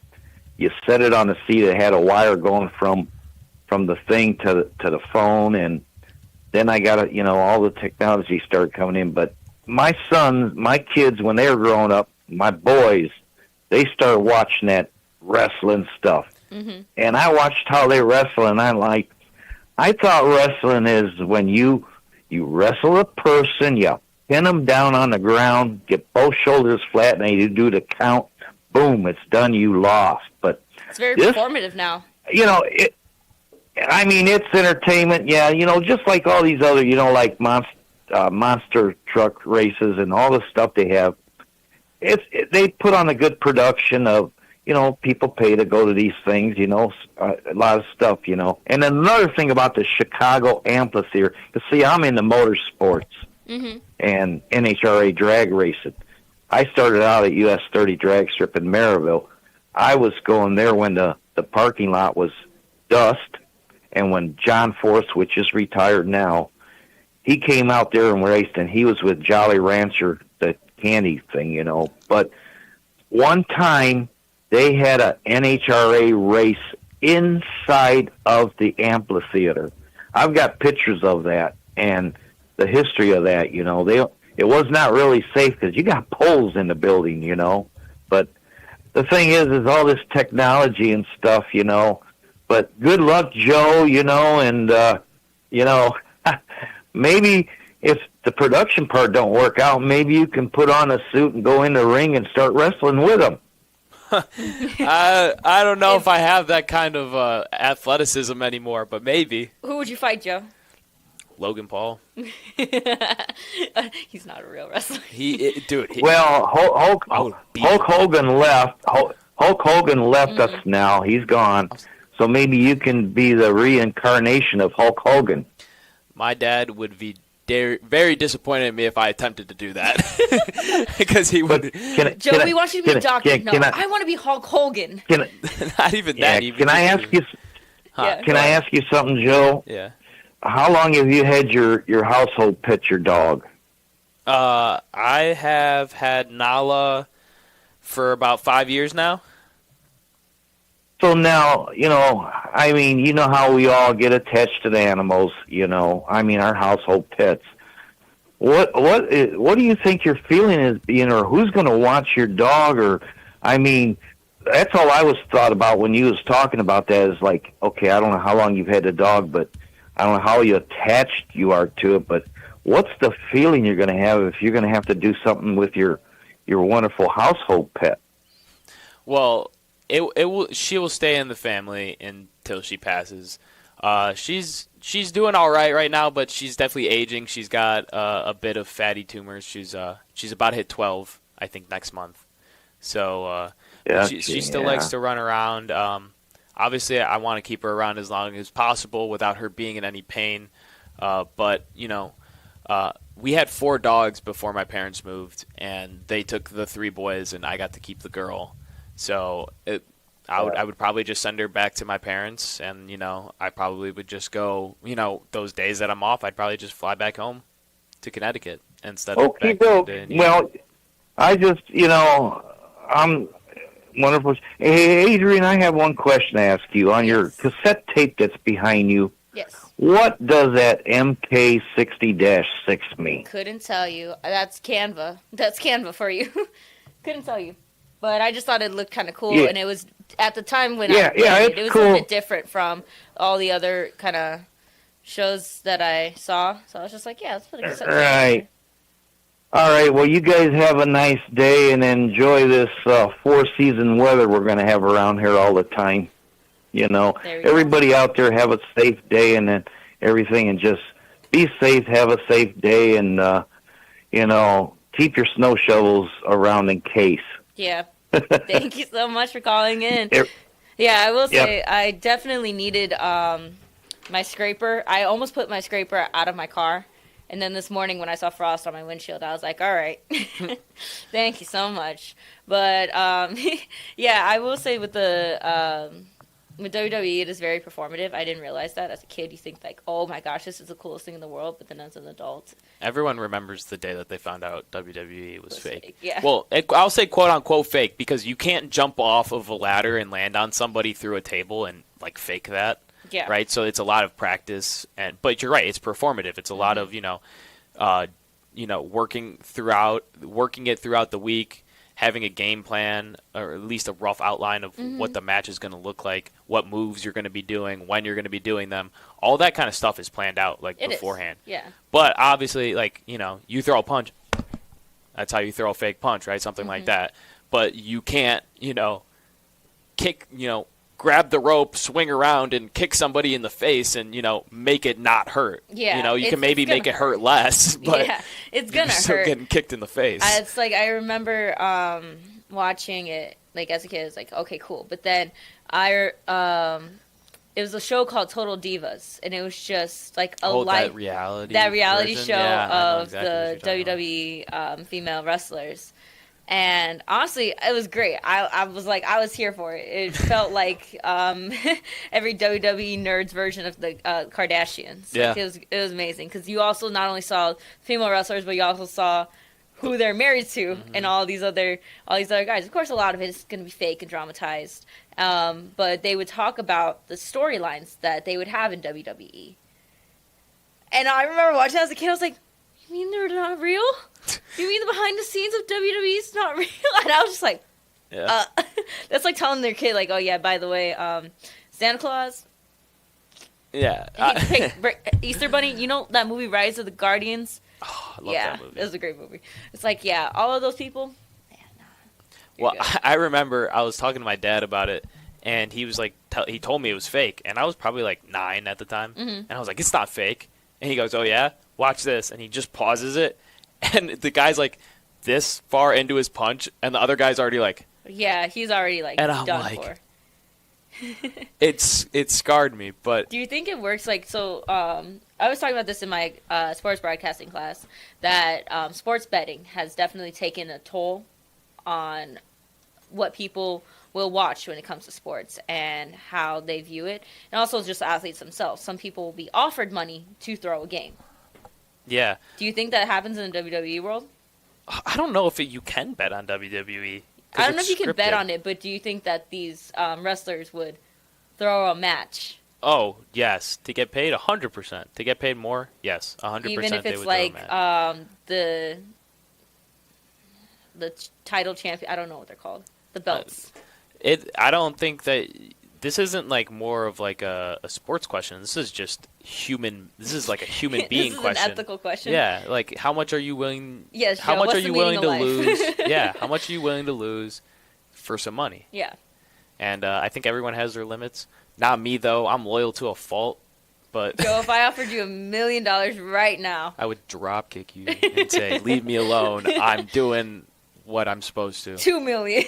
You set it on the seat, it had a wire going from the thing to the phone, and then I got it, all the technology started coming in. But my sons, my kids, when they were growing up, my boys, they started watching that wrestling stuff. Mm-hmm. And I watched how they wrestle, and I thought wrestling is when you wrestle a person, you pin them down on the ground, get both shoulders flat, and you do the count, boom, it's done, you lost. But it's very performative now. It's entertainment, just like all these other, like monster truck races and all the stuff they have. They put on a good production of, people pay to go to these things, a lot of stuff, And then another thing about the Chicago Amphitheater, see, I'm into motorsports and NHRA drag racing. I started out at US 30 drag strip in Maryville. I was going there when the parking lot was dust, and when John Force, which is retired now, he came out there and raced, and he was with Jolly Rancher, the candy thing, But one time, they had a NHRA race inside of the amphitheater. I've got pictures of that and the history of that, It was not really safe because you got poles in the building, But the thing is all this technology and stuff, But good luck, Joe, and, maybe if the production part don't work out, maybe you can put on a suit and go in the ring and start wrestling with them. I don't know if I have that kind of athleticism anymore, but maybe. Who would you fight, Joe? Logan Paul. He's not a real wrestler. Well, Hulk Hogan left. Hulk Hogan left us now. He's gone. So maybe you can be the reincarnation of Hulk Hogan. My dad would be very disappointed in me if I attempted to do that, because he would. Joe, we want you to be a doctor. I want to be Hulk Hogan. Not even that. Can I ask you? Can I ask you something, Joe? Yeah. How long have you had your household pet, your dog? I have had Nala for about 5 years now. So now, how we all get attached to the animals, our household pets. What do you think your feeling is, or who's going to watch your dog, or, that's all I was thought about when you was talking about that. Is like, okay, I don't know how long you've had the dog, but I don't know how you attached you are to it. But what's the feeling you're going to have if you're going to have to do something with your wonderful household pet? Well, she will stay in the family until she passes. She's doing all right now, but she's definitely aging. She's got a bit of fatty tumors. She's about to hit 12, I think, next month. So she still likes to run around. Obviously, I want to keep her around as long as possible without her being in any pain. But we had 4 dogs before my parents moved, and they took the 3 boys, and I got to keep the girl. So I would probably just send her back to my parents, and I probably would just go. Those days that I'm off, I'd probably just fly back home to Connecticut instead of back to Well, I just I'm wonderful. Hey, Adrian, I have one question to ask you on your cassette tape that's behind you. Yes. What does that MK60-6 mean? Couldn't tell you. That's Canva. That's Canva for you. Couldn't tell you. But I just thought it looked kind of cool, and it was at the time when I played it was cool. a bit different from all the other kind of shows that I saw. So I was just like, yeah, let's put a cassette tape. Right. All right. Well, you guys have a nice day and enjoy this 4-season weather we're going to have around here all the time. Everybody out there have a safe day and then everything, and just be safe, have a safe day, and keep your snow shovels around in case. Yeah. Thank you so much for calling in. Yeah, I will say I definitely needed my scraper. I almost put my scraper out of my car. And then this morning when I saw frost on my windshield, I was like, all right. Thank you so much. But, yeah, I will say with with WWE, it is very performative. I didn't realize that. As a kid, you think, like, oh, my gosh, this is the coolest thing in the world. But then as an adult, everyone remembers the day that they found out WWE was fake. Yeah. Well, I'll say quote-unquote fake because you can't jump off of a ladder and land on somebody through a table and, like, fake that. Yeah. Right? So it's a lot of practice. But you're right. It's performative. It's a lot of, working it throughout the week, having a game plan or at least a rough outline of what the match is going to look like, what moves you're going to be doing, when you're going to be doing them. All that kind of stuff is planned out beforehand. Yeah. But obviously, you throw a punch, that's how you throw a fake punch, right? Something like that. But you can't, kick, grab the rope, swing around, and kick somebody in the face and, make it not hurt. Yeah. You can maybe make it hurt less, but it's going to hurt. Still getting kicked in the face. It's like I remember watching it, like, as a kid. It's like, okay, cool. But then it was a show called Total Divas, and it was just like that reality show of the WWE female wrestlers. And honestly, it was great. I was here for it. It felt like every WWE nerd's version of the Kardashians. Yeah. Like, it was amazing because you also not only saw female wrestlers, but you also saw who they're married to and all these other guys. Of course, a lot of it is going to be fake and dramatized. But they would talk about the storylines that they would have in WWE. And I remember watching that as a kid. I was like, you mean they're not real? You mean the behind the scenes of WWE is not real? And I was just like, that's like telling their kid, like, oh yeah, by the way, Santa Claus. Yeah. Easter Bunny, you know that movie Rise of the Guardians? Oh, I love that movie. It was a great movie. It's like, yeah, all of those people. Well, I remember I was talking to my dad about it, and he was like, he told me it was fake, and I was probably like 9 at the time, and I was like, it's not fake. And he goes, oh yeah, watch this, and he just pauses it, and the guy's like this far into his punch, and the other guy's already like, yeah, he's already like and I'm done like, for. it scarred me, but do you think it works like so? I was talking about this in my sports broadcasting class that sports betting has definitely taken a toll on what people will watch when it comes to sports and how they view it, and also just athletes themselves. Some people will be offered money to throw a game. Yeah. Do you think that happens in the WWE world? I don't know if you can bet on WWE. I don't know if you can bet on it, but do you think that these wrestlers would throw a match? Oh, yes. To get paid, 100%. To get paid more, yes, 100%. Even if it's like the title champion. I don't know what they're called. The belts. I don't think that this isn't like more of like a sports question. This is just human. This is like a human being this is question. An ethical question. Yeah, like how much are you willing? Yes. How Joe, much what's are the you meaning willing of to life? lose? Yeah, how much are you willing to lose for some money? Yeah. And I think everyone has their limits. Not me though. I'm loyal to a fault. But Joe, if I offered you $1 million right now, I would drop kick you and say, "Leave me alone. I'm doing what I'm supposed to." $2 million.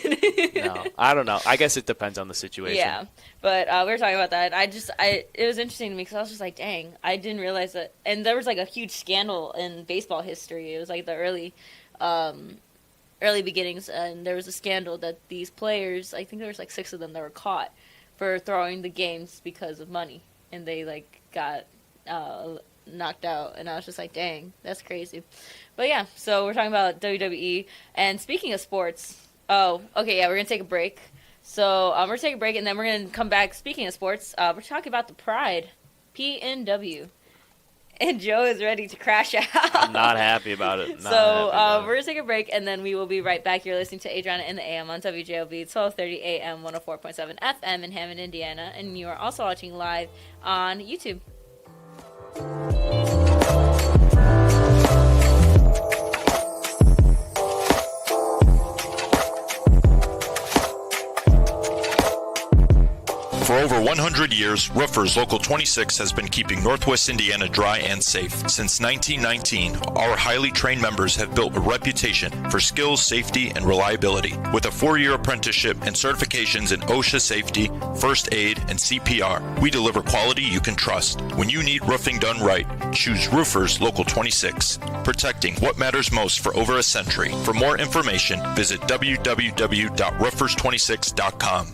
No, I don't know. I guess it depends on the situation. Yeah, but we were talking about that. It was interesting to me because I was just like, dang, I didn't realize that. And there was like a huge scandal in baseball history. It was like the early beginnings, and there was a scandal that these players, I think there was like 6 of them that were caught for throwing the games because of money, and they like got knocked out. And I was just like, dang, that's crazy. But yeah, so we're talking about WWE. And speaking of sports, we're gonna take a break. So we're gonna take a break, and then we're gonna come back. Speaking of sports, we're talking about the Pride, PNW, and Joe is ready to crash out. I'm not happy about it. We're gonna take a break, and then we will be right back. You're listening to Adrianna in the AM on WJOB 1230 AM 104.7 FM in Hammond, Indiana, and you are also watching live on YouTube. For over 100 years, Roofers Local 26 has been keeping Northwest Indiana dry and safe. Since 1919, our highly trained members have built a reputation for skills, safety, and reliability. With a 4-year apprenticeship and certifications in OSHA safety, first aid, and CPR, we deliver quality you can trust. When you need roofing done right, choose Roofers Local 26, protecting what matters most for over a century. For more information, visit www.roofers26.com.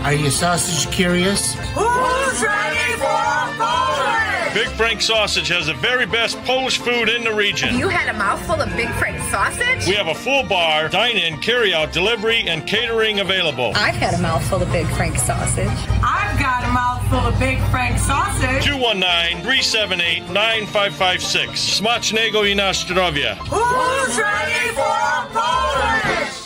Are you sausage curious? Who's ready for Polish? Big Frank Sausage has the very best Polish food in the region. You had a mouthful of Big Frank sausage? We have a full bar, dine-in, carry-out, delivery, and catering available. I've had a mouthful of Big Frank sausage. I've got a mouthful of Big Frank sausage. 219-378-9556. Smacznego i na zdrowie. Who's ready for Polish?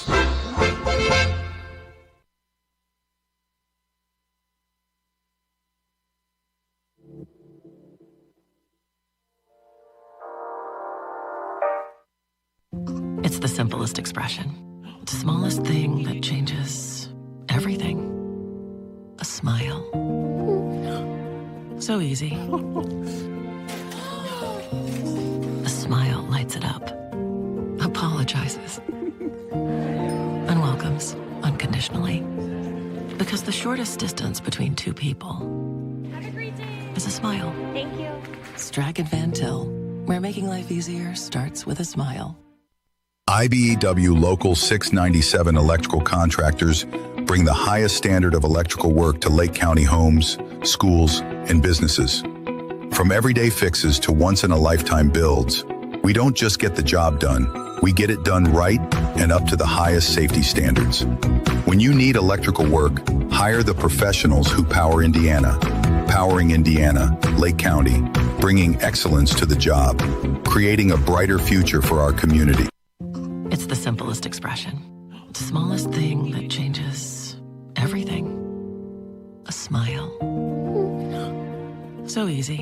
It's the simplest expression. The smallest thing that changes everything. A smile. So easy. A smile lights it up. Apologizes. And welcomes unconditionally. Because the shortest distance between two people is a smile. Thank you. Strachan Van Til, where making life easier starts with a smile. IBEW Local 697 electrical contractors bring the highest standard of electrical work to Lake County homes, schools, and businesses. From everyday fixes to once-in-a-lifetime builds, we don't just get the job done, we get it done right and up to the highest safety standards. When you need electrical work, hire the professionals who power Indiana. Powering Indiana, Lake County, bringing excellence to the job, creating a brighter future for our community. It's the simplest expression. The smallest thing that changes everything. A smile. So easy.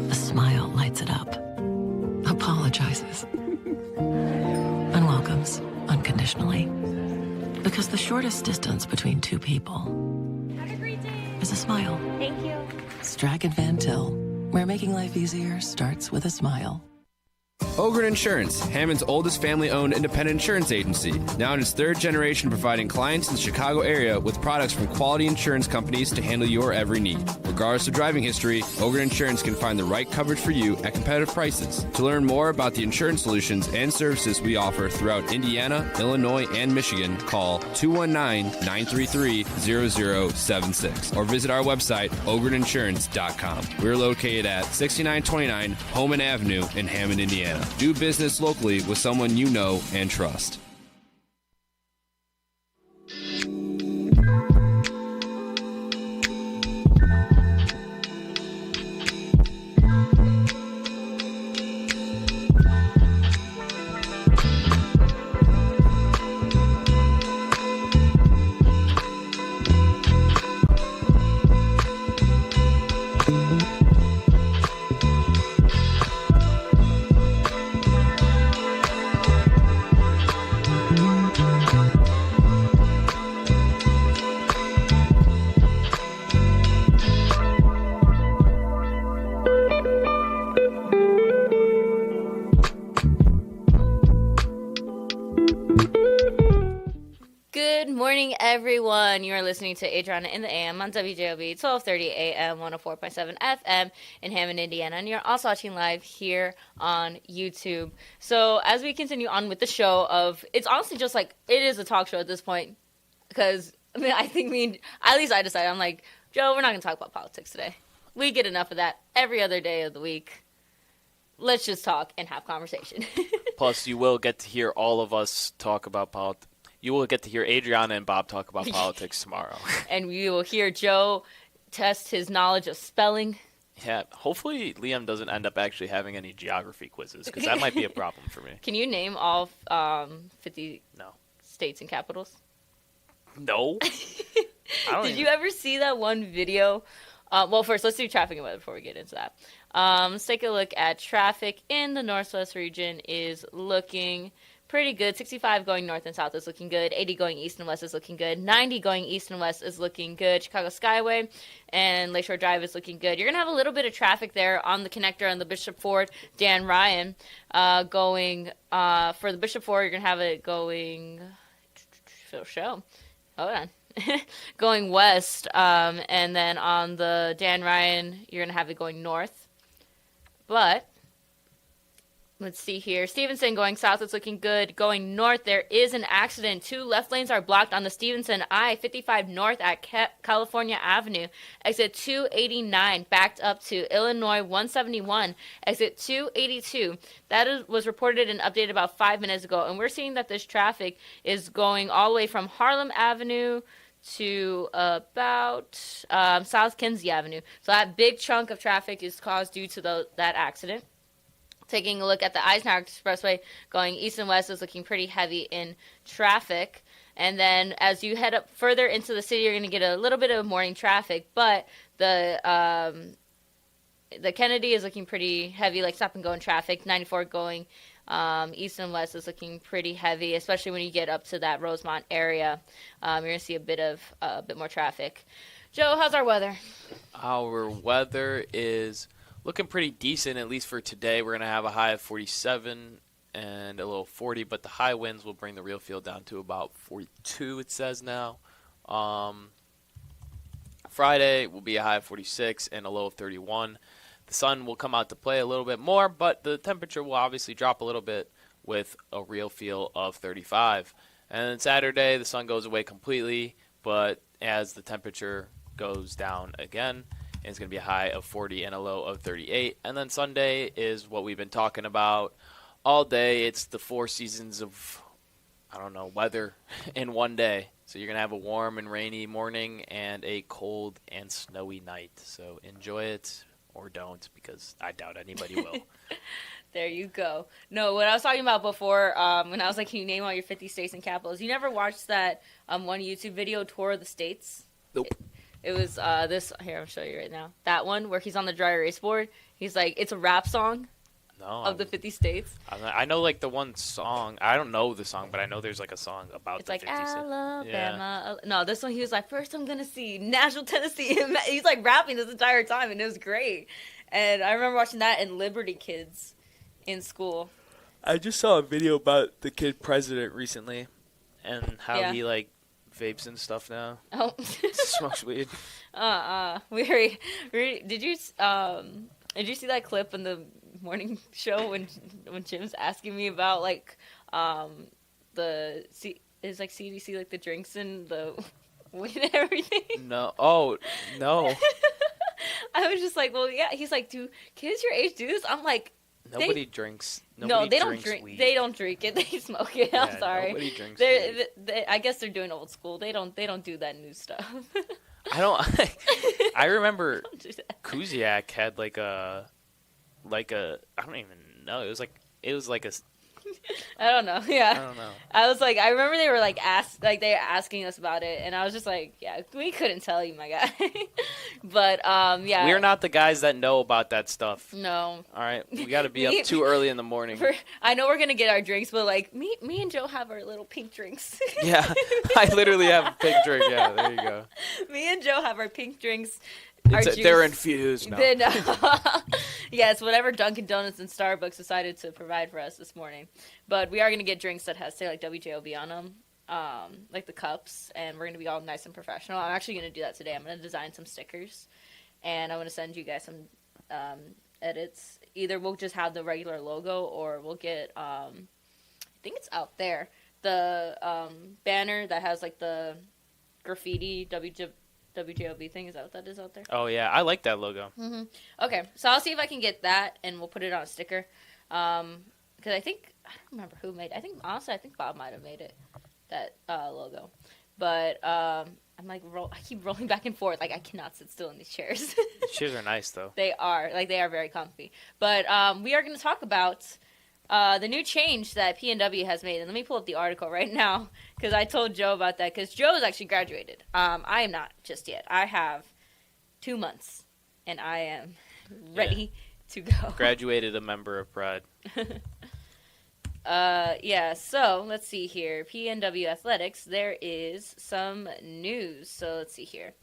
A smile lights it up. Apologizes. And welcomes unconditionally. Because the shortest distance between two people is a smile. Thank you. Strachan Van Til, where making life easier starts with a smile. Ogren Insurance, Hammond's oldest family-owned independent insurance agency, now in its 3rd generation providing clients in the Chicago area with products from quality insurance companies to handle your every need. Regardless of driving history, Ogren Insurance can find the right coverage for you at competitive prices. To learn more about the insurance solutions and services we offer throughout Indiana, Illinois, and Michigan, call 219-933-0076 or visit our website, ogreninsurance.com. We're located at 6929 Homan Avenue in Hammond, Indiana. Do business locally with someone you know and trust. everyone. You are listening to Adrianna in the AM on WJOB 1230 AM 104.7 FM in Hammond, Indiana. And you're also watching live here on YouTube. So as we continue on with the show it's honestly just like, it is a talk show at this point. Because, I mean, I think at least I decided, I'm like, Joe, we're not going to talk about politics today. We get enough of that every other day of the week. Let's just talk and have conversation. Plus, you will get to hear all of us talk about politics. You will get to hear Adrianna and Bob talk about politics tomorrow. And you will hear Joe test his knowledge of spelling. Yeah, hopefully Liam doesn't end up actually having any geography quizzes, because that might be a problem for me. Can you name all 50 states and capitals? No. Did you ever see that one video? Well, first, let's do traffic and weather before we get into that. Let's take a look at traffic in the Northwest region is looking pretty good. 65 going north and south is looking good. 80 going east and west is looking good. 90 going east and west is looking good. Chicago Skyway and Lakeshore Drive is looking good. You're going to have a little bit of traffic there on the connector on the Bishop Ford, Dan Ryan, going for the Bishop Ford. You're going to have it going, hold on, going west. And then on the Dan Ryan, you're going to have it going north. But let's see here. Stevenson going south, it's looking good. Going north, there is an accident. 2 left lanes are blocked on the Stevenson I-55 north at California Avenue. Exit 289 backed up to Illinois 171. Exit 282. That was reported and updated about 5 minutes ago. And we're seeing that this traffic is going all the way from Harlem Avenue to about South Kinsey Avenue. So that big chunk of traffic is caused due to that accident. Taking a look at the Eisenhower Expressway going east and west is looking pretty heavy in traffic. And then as you head up further into the city, you're going to get a little bit of morning traffic. But the Kennedy is looking pretty heavy, like stop and go in traffic. 94 going east and west is looking pretty heavy, especially when you get up to that Rosemont area. You're going to see a bit more traffic. Joe, how's our weather? Our weather is looking pretty decent, at least for today. We're going to have a high of 47 and a low of 40, but the high winds will bring the real feel down to about 42, it says now. Friday will be a high of 46 and a low of 31. The sun will come out to play a little bit more, but the temperature will obviously drop a little bit with a real feel of 35. And then Saturday, the sun goes away completely, but as the temperature goes down again, it's going to be a high of 40 and a low of 38. And then Sunday is what we've been talking about all day. It's the 4 seasons of, weather in one day. So you're going to have a warm and rainy morning and a cold and snowy night. So enjoy it or don't, because I doubt anybody will. There you go. No, what I was talking about before, when I was like, can you name all your 50 states and capitals? You never watched that one YouTube video, Tour of the States? Nope. It was this. Here, I'll show you right now. That one where he's on the dry erase board. He's like, it's a rap song of the 50 states. I know like the one song. I don't know the song, but I know there's like a song about it's the like 50 states. Alabama. Yeah. No, this one he was like, first I'm going to see Nashville, Tennessee. He's like rapping this entire time, and it was great. And I remember watching that in Liberty Kids in school. I just saw a video about the kid president recently and how he like vapes and stuff now. Oh. Smokes weed. Did you see that clip in the morning show when Jim's asking me about like is like CDC like the drinks and the weed and everything? No. Oh, no. I was just like, well, yeah. He's like, do kids your age do this? I'm like, Nobody drinks. No, they don't drink. Weed. They don't drink it. They smoke it. Yeah, I'm sorry. Nobody drinks weed. I guess they're doing old school. They don't do that new stuff. I remember Kuziak had like a I don't even know. It was like a. I don't know. Yeah. I don't know. I was like, I remember they were like they were asking us about it, and I was just like, yeah, we couldn't tell you, my guy. But yeah. We're not the guys that know about that stuff. No. All right, we got to be up too early in the morning. I know we're gonna get our drinks, but like me and Joe have our little pink drinks. Yeah, I literally have a pink drink. Yeah, there you go. Me and Joe have our pink drinks. They're infused. No. Yes, whatever Dunkin' Donuts and Starbucks decided to provide for us this morning. But we are going to get drinks that say like WJOB on them. like the cups, and we're gonna be all nice and professional. I'm actually gonna do that today. I'm gonna design some stickers, and I'm gonna send you guys some edits. Either we'll just have the regular logo, or we'll get I think it's out there, the banner that has like the graffiti WJOB thing. Is that what that is out there? Oh yeah, I like that logo. Mm-hmm. Okay, so I'll see if I can get that, and we'll put it on a sticker. Because I don't remember who made it. I think Bob might have made it, that logo. But I'm like, I keep rolling back and forth. Like, I cannot sit still in these chairs. The chairs are nice, though. They are very comfy. But we are going to talk about the new change that PNW has made. And let me pull up the article right now, because I told Joe about that. Because Joe's actually graduated. I am not just yet. I have 2 months, and I am ready to go. Graduated a member of Pride. So let's see here. PNW Athletics, there is some news. So let's see here.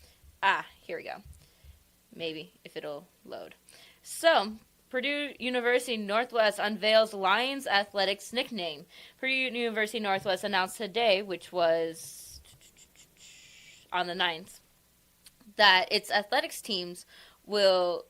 Here we go. Maybe, if it'll load. So, Purdue University Northwest unveils Lions Athletics nickname. Purdue University Northwest announced today, which was on the 9th, that its athletics teams will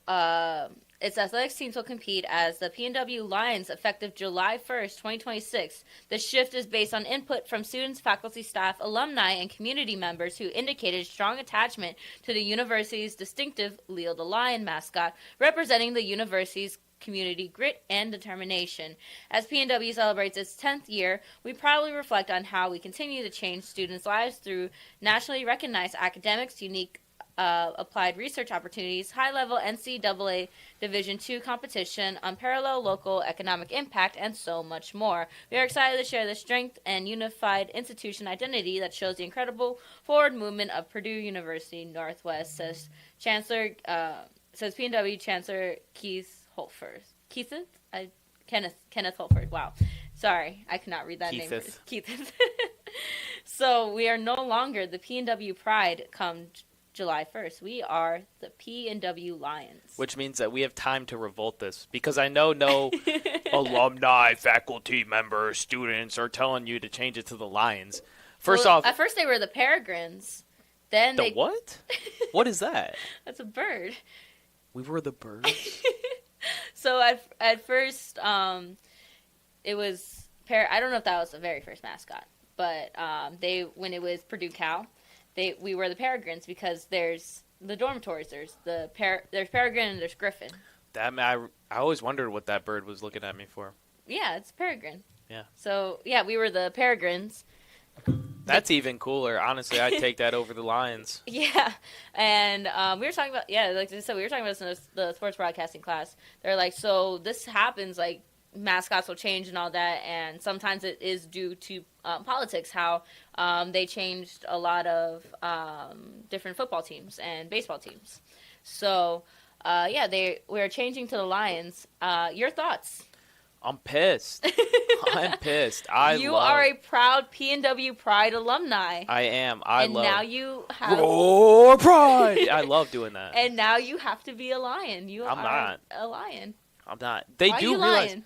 compete as the PNW Lions effective July 1st, 2026. The shift is based on input from students, faculty, staff, alumni, and community members who indicated strong attachment to the university's distinctive Leo the Lion mascot, representing the university's community grit and determination. As PNW celebrates its 10th year, we proudly reflect on how we continue to change students' lives through nationally recognized academics, unique applied research opportunities, high-level NCAA Division II competition, unparalleled local economic impact, and so much more. We are excited to share the strength and unified institution identity that shows the incredible forward movement of Purdue University Northwest, says PNW Chancellor Kenneth Holford. Wow. Sorry, I could not read that name. Keitheth. So we are no longer the PNW Pride come July 1st. We are the PNW Lions. Which means that we have time to revolt this, because I know no alumni, faculty members, students are telling you to change it to the Lions. At first they were the Peregrines. Then what? What is that? That's a bird. We were the birds? So at first, it was I don't know if that was the very first mascot, but when it was Purdue Cal, we were the Peregrines, because there's the dormitories. There's Peregrine and there's Griffin. I always wondered what that bird was looking at me for. Yeah, it's Peregrine. Yeah. So we were the Peregrines. That's even cooler. Honestly, I'd take that over the Lions. Yeah, and we were talking about like I said, we were talking about this in the sports broadcasting class. They're like, so this happens, like mascots will change and all that, and sometimes it is due to politics. How they changed a lot of different football teams and baseball teams. So we're changing to the Lions. Your thoughts? I'm pissed. I'm pissed. You are a proud PNW Pride alumni. I am. Now you have Roar Pride. I love doing that. And now you have to be a lion. I'm not a lion. I'm not. Why do are you realize. lying?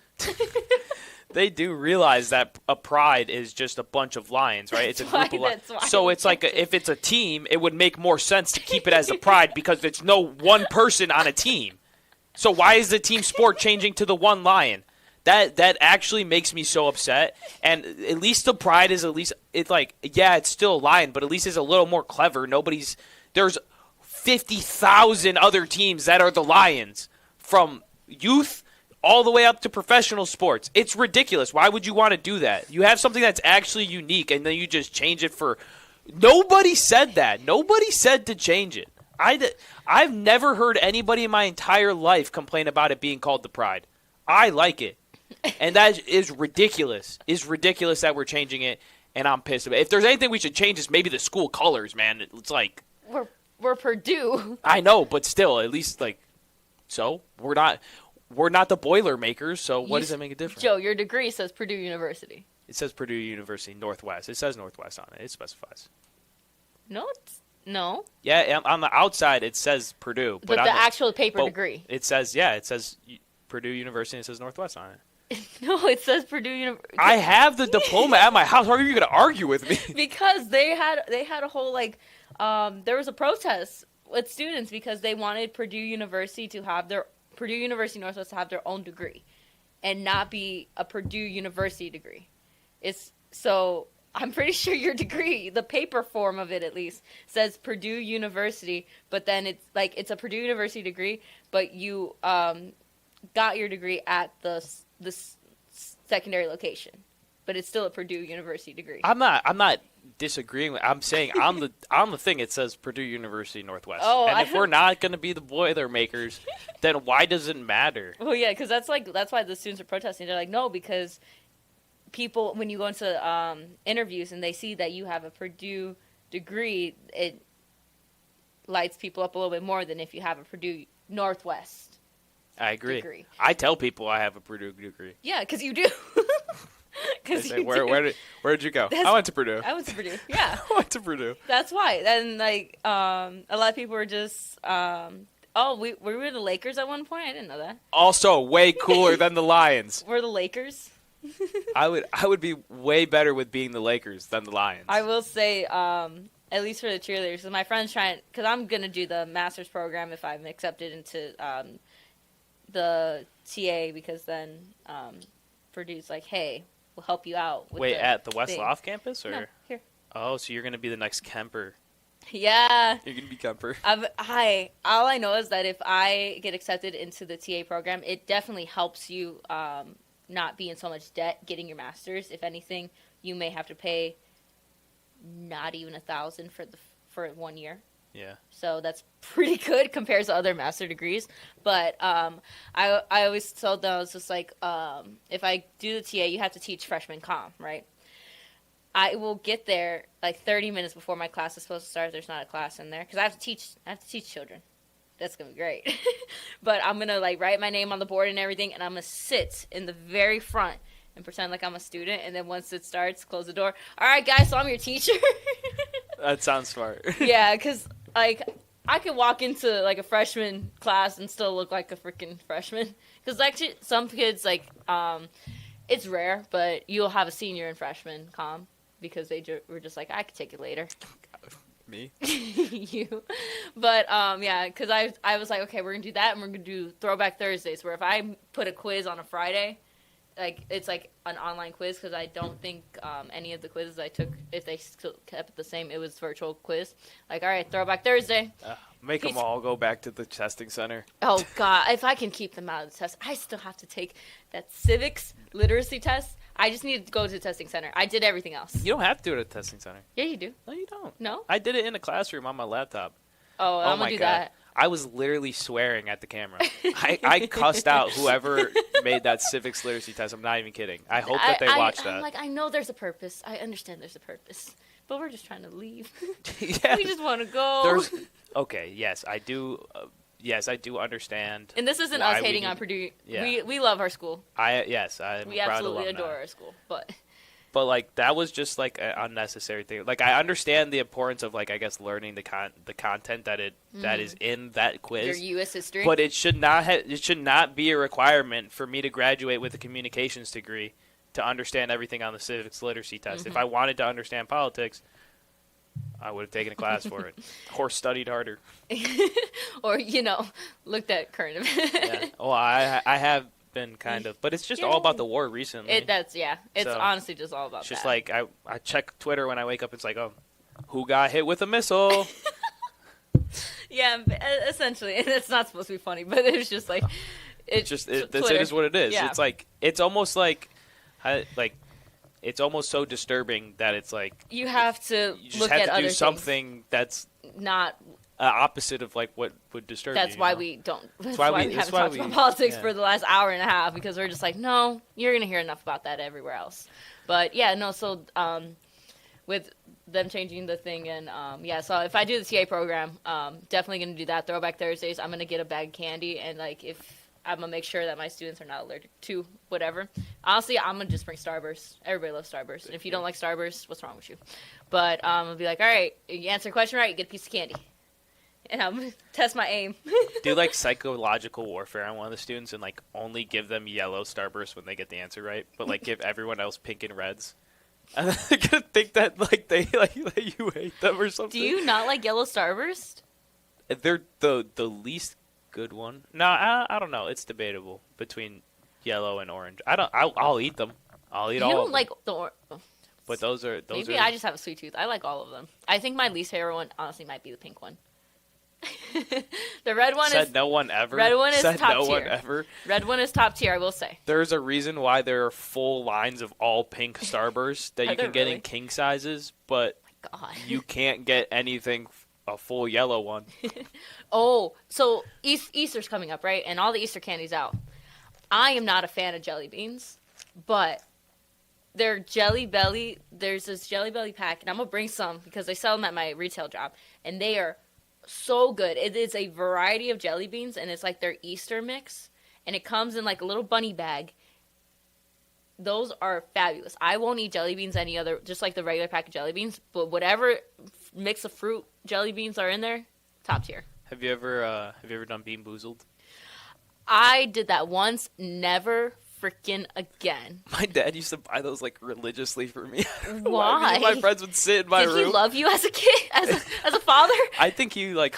They do realize that a pride is just a bunch of lions, right? It's a group of lions. So it's like if it's a team, it would make more sense to keep it as a pride, because it's no one person on a team. So why is the team sport changing to the one lion? That actually makes me so upset. And at least the pride is it's still a lion, but at least it's a little more clever. There's 50,000 other teams that are the Lions, from youth all the way up to professional sports. It's ridiculous. Why would you want to do that? You have something that's actually unique, and then you just change it for – nobody said that. Nobody said to change it. I've never heard anybody in my entire life complain about it being called the Pride. I like it. And that is ridiculous. It's ridiculous that we're changing it, and I'm pissed about it. If there's anything we should change, it's maybe the school colors, man. It's like – We're Purdue. I know, but still, at least so we're not the Boilermakers. So what does that make a difference? Joe, your degree says Purdue University. It says Purdue University Northwest. It says Northwest on it. It specifies. No. Yeah, on the outside it says Purdue, but the actual paper degree. It says Purdue University, and it says Northwest on it. No, it says Purdue University. I have the diploma at my house. How are you going to argue with me? Because they had a whole there was a protest with students because they wanted Purdue University Northwest to have their own degree, and not be a Purdue University degree. So I'm pretty sure your degree, the paper form of it at least, says Purdue University, but then it's a Purdue University degree, but you got your degree at the secondary location, but it's still a Purdue University degree. I'm not disagreeing. I'm saying on the thing it says Purdue University Northwest. Oh, and if we're not going to be the Boilermakers, then why does it matter? Well, yeah, because that's why the students are protesting. They're like, no, because people, when you go into interviews and they see that you have a Purdue degree, it lights people up a little bit more than if you have a Purdue Northwest. I agree. Degree. I tell people I have a Purdue degree. Yeah, because you do. They say, where did you go? I went to Purdue. I went to Purdue. Yeah. I went to Purdue. That's why. And a lot of people were just, were we the Lakers at one point? I didn't know that. Also, way cooler than the Lions. We're the Lakers. I would be way better with being the Lakers than the Lions. I will say, at least for the cheerleaders, because my friend's trying, because I'm gonna do the master's program if I'm accepted into the TA, because then Purdue's like, hey, we'll help you out. Wait, at the West thing. Loft campus? Or? No, here. Oh, so you're going to be the next Kemper. Yeah. You're going to be Kemper. All I know is that if I get accepted into the TA program, it definitely helps you not be in so much debt getting your master's. If anything, you may have to pay not even $1,000 for 1 year. Yeah. So that's pretty good compared to other master degrees. But I always told them, I was just like, if I do the TA, you have to teach freshman comm, right? I will get there like 30 minutes before my class is supposed to start. There's not a class in there because I have to teach children. That's gonna be great. But I'm gonna write my name on the board and everything, and I'm gonna sit in the very front and pretend like I'm a student. And then once it starts, close the door. All right, guys, so I'm your teacher. That sounds smart. Yeah, because I could walk into a freshman class and still look like a freaking freshman. Because actually, some kids it's rare, but you'll have a senior and freshman comm because they were just like, I could take it later. Me? You. But yeah, because I was like, okay, we're gonna do that, and we're gonna do Throwback Thursdays, where if I put a quiz on a Friday, it's like an online quiz, because I don't think any of the quizzes I took, if they still kept it the same, it was virtual quiz. All right, Throwback Thursday. Make them all go back to the testing center. Oh, God. If I can keep them out of the test, I still have to take that civics literacy test. I just need to go to the testing center. I did everything else. You don't have to do it at the testing center. Yeah, you do. No, you don't. No? I did it in a classroom on my laptop. Oh, I'm going to do that. I was literally swearing at the camera. I cussed out whoever made that civics literacy test. I'm not even kidding. I hope that they watched that. I'm like, I know there's a purpose. I understand there's a purpose. But we're just trying to leave. Yeah. We just want to go. Okay, yes, I do. Yes, I do understand. And this isn't us hating on Purdue. Yeah. We love our school. I'm we proud absolutely alumni. adore our school. But that was just an unnecessary thing. I understand the importance of I guess learning the content that is in that quiz. Your U.S. history. But it should not be a requirement for me to graduate with a communications degree to understand everything on the civics literacy test. Mm-hmm. If I wanted to understand politics, I would have taken a class for it or studied harder. Or, looked at current events. Yeah. Well, I have been kind of, but it's just all about the war recently. It's honestly just all about it's just that. I check Twitter when I wake up. It's like, oh, who got hit with a missile? Yeah, essentially. And it's not supposed to be funny, but it's just like... It is what it is. Yeah. It's almost it's almost so disturbing that it's you have to look at other things. Something that's not opposite of what would disturb you. That's why we don't. That's why we haven't talked about politics for the last hour and a half, because we're just like, no, you're gonna hear enough about that everywhere else. But yeah, no. So with them changing the thing, and so if I do the TA program, definitely gonna do that. Throwback Thursdays, I'm gonna get a bag of candy, and if I'm going to make sure that my students are not allergic to whatever. Honestly, I'm going to just bring Starburst. Everybody loves Starburst. And if you don't like Starburst, what's wrong with you? But I'll be like, all right, you answer a question right, you get a piece of candy. and I'm gonna test my aim. Do like psychological warfare on one of the students and like only give them yellow Starburst when they get the answer right, but like give everyone else pink and reds. And they're gonna think that like they like that you hate them or something. Do you not like yellow Starburst? They're the least good one. No, I don't know. It's debatable between yellow and orange. I'll eat them. I'll eat You all. don't of them. like the. But those are. Maybe I just have a sweet tooth. I like all of them. I think my least favorite one, honestly, might be the pink one. The red one said is no one ever. Red one is said top no tier. one ever. Red one is top tier. I will say. There's a reason why there are full lines of all pink Starbursts that Are you there can get really? in king sizes, but God. you can't get anything a full yellow one. Oh, so Easter's coming up, right? And all the Easter candy's out. I am not a fan of jelly beans, but they're Jelly Belly. There's this Jelly Belly pack, and I'm gonna bring some because I sell them at my retail job, and they are so good. It is a variety of jelly beans, and it's like their Easter mix, and it comes in like a little bunny bag. Those are fabulous. I won't eat jelly beans any other, just like the regular pack of jelly beans, but whatever mix of fruit jelly beans are in there, top tier. Have you ever done Bean Boozled? I did that once, never freaking again. My dad used to buy those like religiously for me. Why? Me and my friends would sit in my room. Did he love you as a kid, as a father? I think he like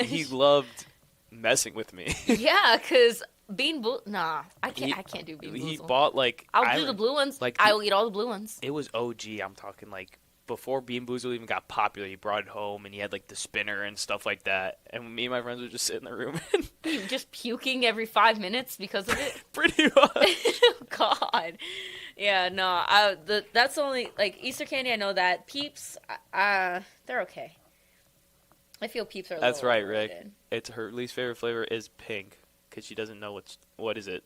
he loved messing with me. Yeah, because nah, I can't do Bean Boozled. He bought like I'll do the blue ones. Like I will eat all the blue ones. It was OG. I'm talking like before Bean Boozled even got popular. He brought it home and he had like the spinner and stuff like that. And me and my friends would just sit in the room. Just puking every 5 minutes because of it. Pretty much. God. Yeah, no. That's only like Easter candy. I know that Peeps. They're okay. I feel Peeps are. That's right, Rick. overrated. It's her least favorite flavor is pink because she doesn't know what is it,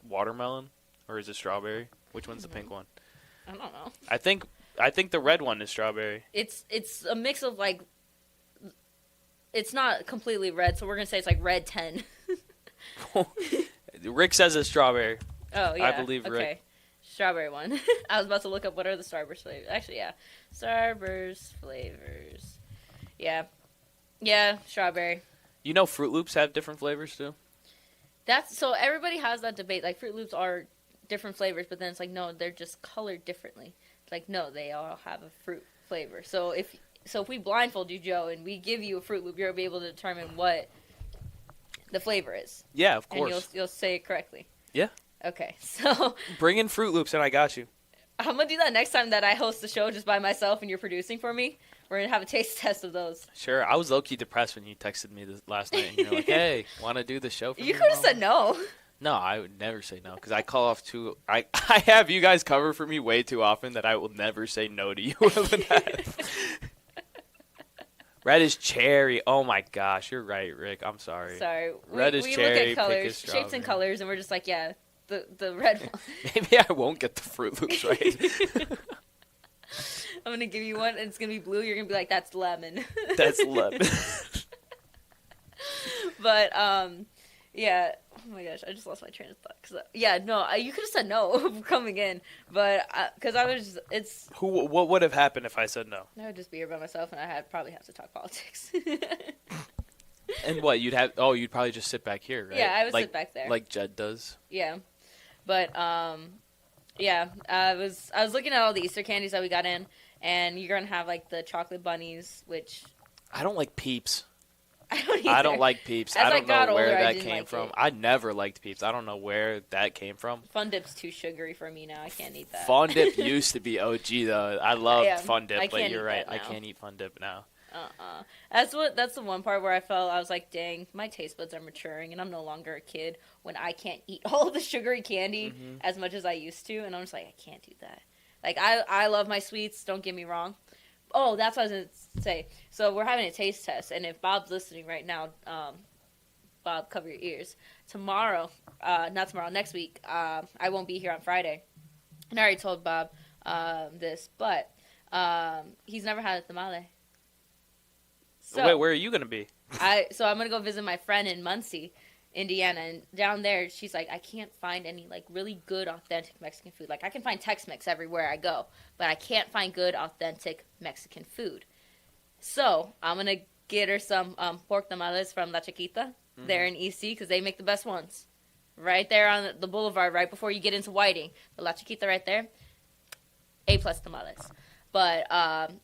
watermelon or is it strawberry? Which one's the pink one? I don't know. I think the red one is strawberry. It's a mix of like. It's not completely red, so we're gonna say it's like red 10. Rick says it's strawberry. Oh yeah. I believe Rick. Okay. Strawberry one. I was about to look up what are the Starburst flavors. Actually, yeah. Starburst flavors. Yeah. Yeah, strawberry. You know Fruit Loops have different flavors too? That's so everybody has that debate. Like Fruit Loops are different flavors, but then it's like no, they're just colored differently. It's like no, they all have a fruit flavor. So if we blindfold you, Joe, and we give you a Fruit Loop, you'll be able to determine what the flavor is. Yeah, of course. And you'll say it correctly. Yeah. Okay, so Bring in Fruit Loops and I got you. I'm gonna do that next time that I host the show just by myself and you're producing for me. We're gonna have a taste test of those. Sure. I was low-key depressed when you texted me this last night and you're like, hey, want to do the show for me? You could have said no. No, I would never say no because I call off too. I have you guys cover for me way too often that I will never say no to you. Red is cherry. Oh my gosh, you're right, Rick. I'm sorry. Sorry. Red is we cherry. look at pink colors, is strawberry. shapes and colors, and we're just like, yeah, the red one. Maybe I won't get the Fruit Loops right. I'm gonna give you one, and it's gonna be blue. You're gonna be like, that's lemon. That's lemon. But yeah. Oh my gosh, I just lost my train of thought. You could have said no coming in, but because I was, What would have happened if I said no? I would just be here by myself, and I'd probably have to talk politics. And what you'd probably just sit back here, right? Yeah, I would sit back there, like Jed does. Yeah, but yeah, I was looking at all the Easter candies that we got in, and you're gonna have like the chocolate bunnies, which I don't like Peeps. I don't like Peeps. As I don't know where older, that didn't came like from. it. I never liked Peeps. I don't know where that came from. Fun Dip's too sugary for me now. I can't eat that. Fun Dip used to be OG though. I loved Yeah, Fun Dip, I but can't you're eat right. that I now. can't eat Fun Dip now. That's the one part where I was like, dang, my taste buds are maturing, and I'm no longer a kid when I can't eat all of the sugary candy as much as I used to, and I'm just like, I can't do that. Like, I love my sweets, don't get me wrong. Oh, that's what I was going to say. So we're having a taste test, and if Bob's listening right now, Bob, cover your ears. Next week, I won't be here on Friday. And I already told Bob this, but he's never had a tamale. So, Wait, where are you going to be? I'm going to go visit my friend in Muncie, Indiana, and down there, she's like, I can't find any, like, really good, authentic Mexican food. Like, I can find Tex-Mex everywhere I go, but I can't find good, authentic Mexican food. So, I'm going to get her some pork tamales from La Chiquita there in EC because they make the best ones. Right there on the boulevard, right before you get into Whiting. The La Chiquita right there. A-plus tamales. But I'm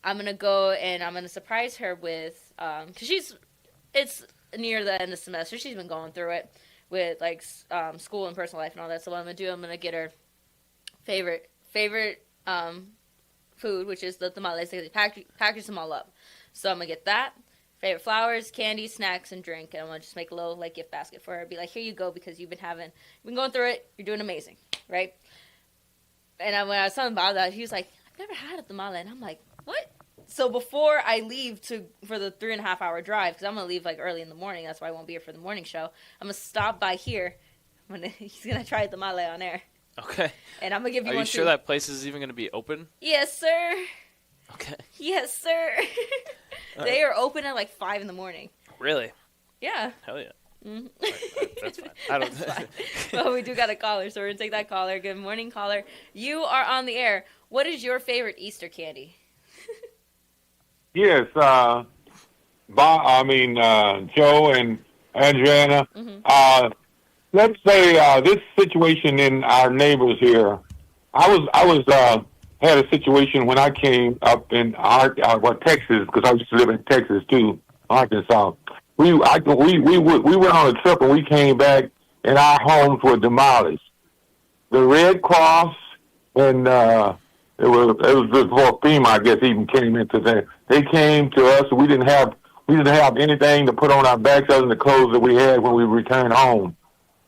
going to go and I'm going to surprise her with, because it's near the end of the semester. She's been going through it with, like, school and personal life and all that. So what I'm going to do, I'm going to get her favorite food, which is the tamales. They package them all up. So I'm going to get that. Favorite flowers, candy, snacks, and drink. And I'm going to just make a little, like, gift basket for her. Be like, here you go, because you've been going through it. You're doing amazing, right? And when I was telling him about that, he was like, I've never had a tamale. And I'm like, what? So before I leave for the 3.5-hour drive, because I'm going to leave, like, early in the morning. That's why I won't be here for the morning show. I'm going to stop by here. He's going to try a tamale on air. Okay. And I'm going to give you one, Are you sure that place is even going to be open? Yes, sir. Okay. Yes, sir. They are open at like 5 in the morning. Really? Yeah. Hell yeah. Mm-hmm. That's fine. I don't. That's fine. Well, we do got a caller, so we're gonna take that caller. Good morning, caller. You are on the air. What is your favorite Easter candy? Yes, Joe and Adrianna. Mm-hmm. Let's say this situation in our neighbors here. I had a situation when I came up in Texas, because I used to live in Texas too, Arkansas. We went on a trip and we came back and our homes were demolished. The Red Cross and it was before FEMA, I guess, even came into that. They came to us. We didn't have anything to put on our backs other than the clothes that we had when we returned home.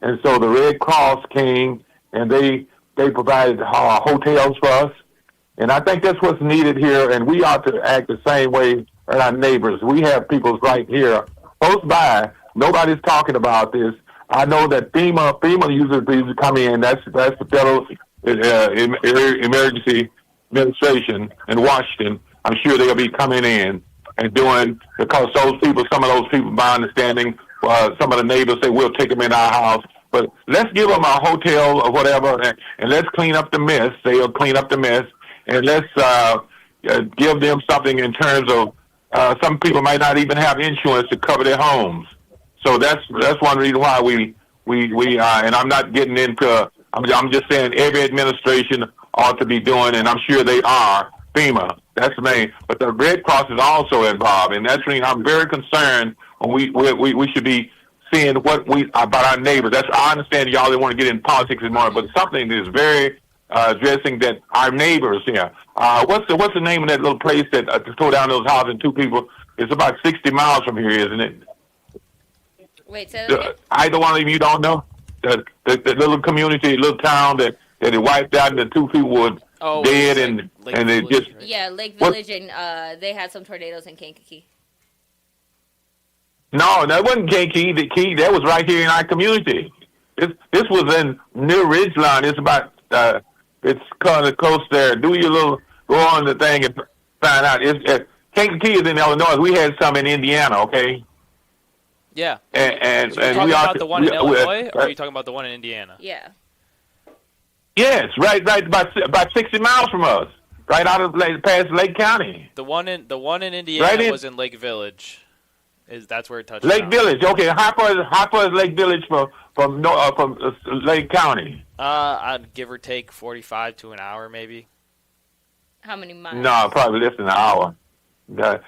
And so the Red Cross came and they provided hotels for us. And I think that's what's needed here, and we ought to act the same way as our neighbors. We have people right here, close by. Nobody's talking about this. I know that FEMA usually come in. That's the Federal Emergency Administration in Washington. I'm sure they'll be coming in and doing, because some of those people, my understanding, some of the neighbors say we'll take them in our house. But let's give them a hotel or whatever, and let's clean up the mess. They'll clean up the mess. And let's give them something in terms of some people might not even have insurance to cover their homes. So that's one reason why we and I'm not getting into. I'm just saying every administration ought to be doing, and I'm sure they are. FEMA, that's the main. But the Red Cross is also involved, and that's really I'm very concerned. We should be seeing what about our neighbors. I understand y'all didn't want to get in politics anymore, but something that is very addressing that our neighbors here. What's the name of that little place that to tore down those houses and 2 people? It's about 60 miles from here, isn't it? Wait, say that again? Either one of you don't know the little community, little town that it wiped out and the 2 people were dead and they just Lake Village, and they had some tornadoes in Kankakee. No, that wasn't Kankakee. The Key that was right here in our community. This was in near Ridgeline. It's about it's kind of close there. Go on the thing and find out. Kankakee is in Illinois. We had some in Indiana, okay? Yeah. And so you're talking about the one in Illinois, or are you talking about the one in Indiana? Yeah. Yes, right, about 60 miles from us, right out of past Lake County. The one in Indiana was in Lake Village. That's where it touched Lake Village, okay. How far is Lake Village from Lake County? I'd give or take 45 to an hour, maybe. How many miles? No, probably less than an hour.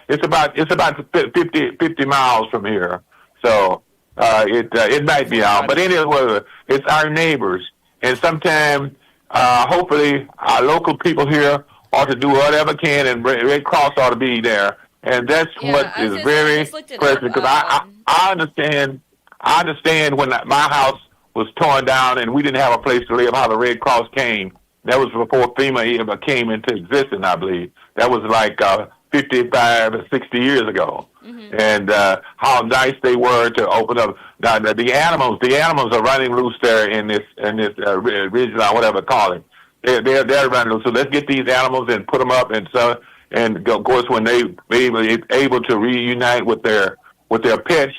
It's about 50 miles from here, so it might be out. But anyway, it's our neighbors, and sometimes hopefully our local people here ought to do whatever can, and Red Cross ought to be there. And that's what is very pressing, because I understand when my house was torn down and we didn't have a place to live, how the Red Cross came. That was before FEMA even came into existence, I believe. That was like 55 or 60 years ago. Mm-hmm. And how nice they were to open up. Now, the animals are running loose there in this ridge line, whatever call it. They're running loose. So let's get these animals and put them up, and of course, when they be able to reunite with their pets,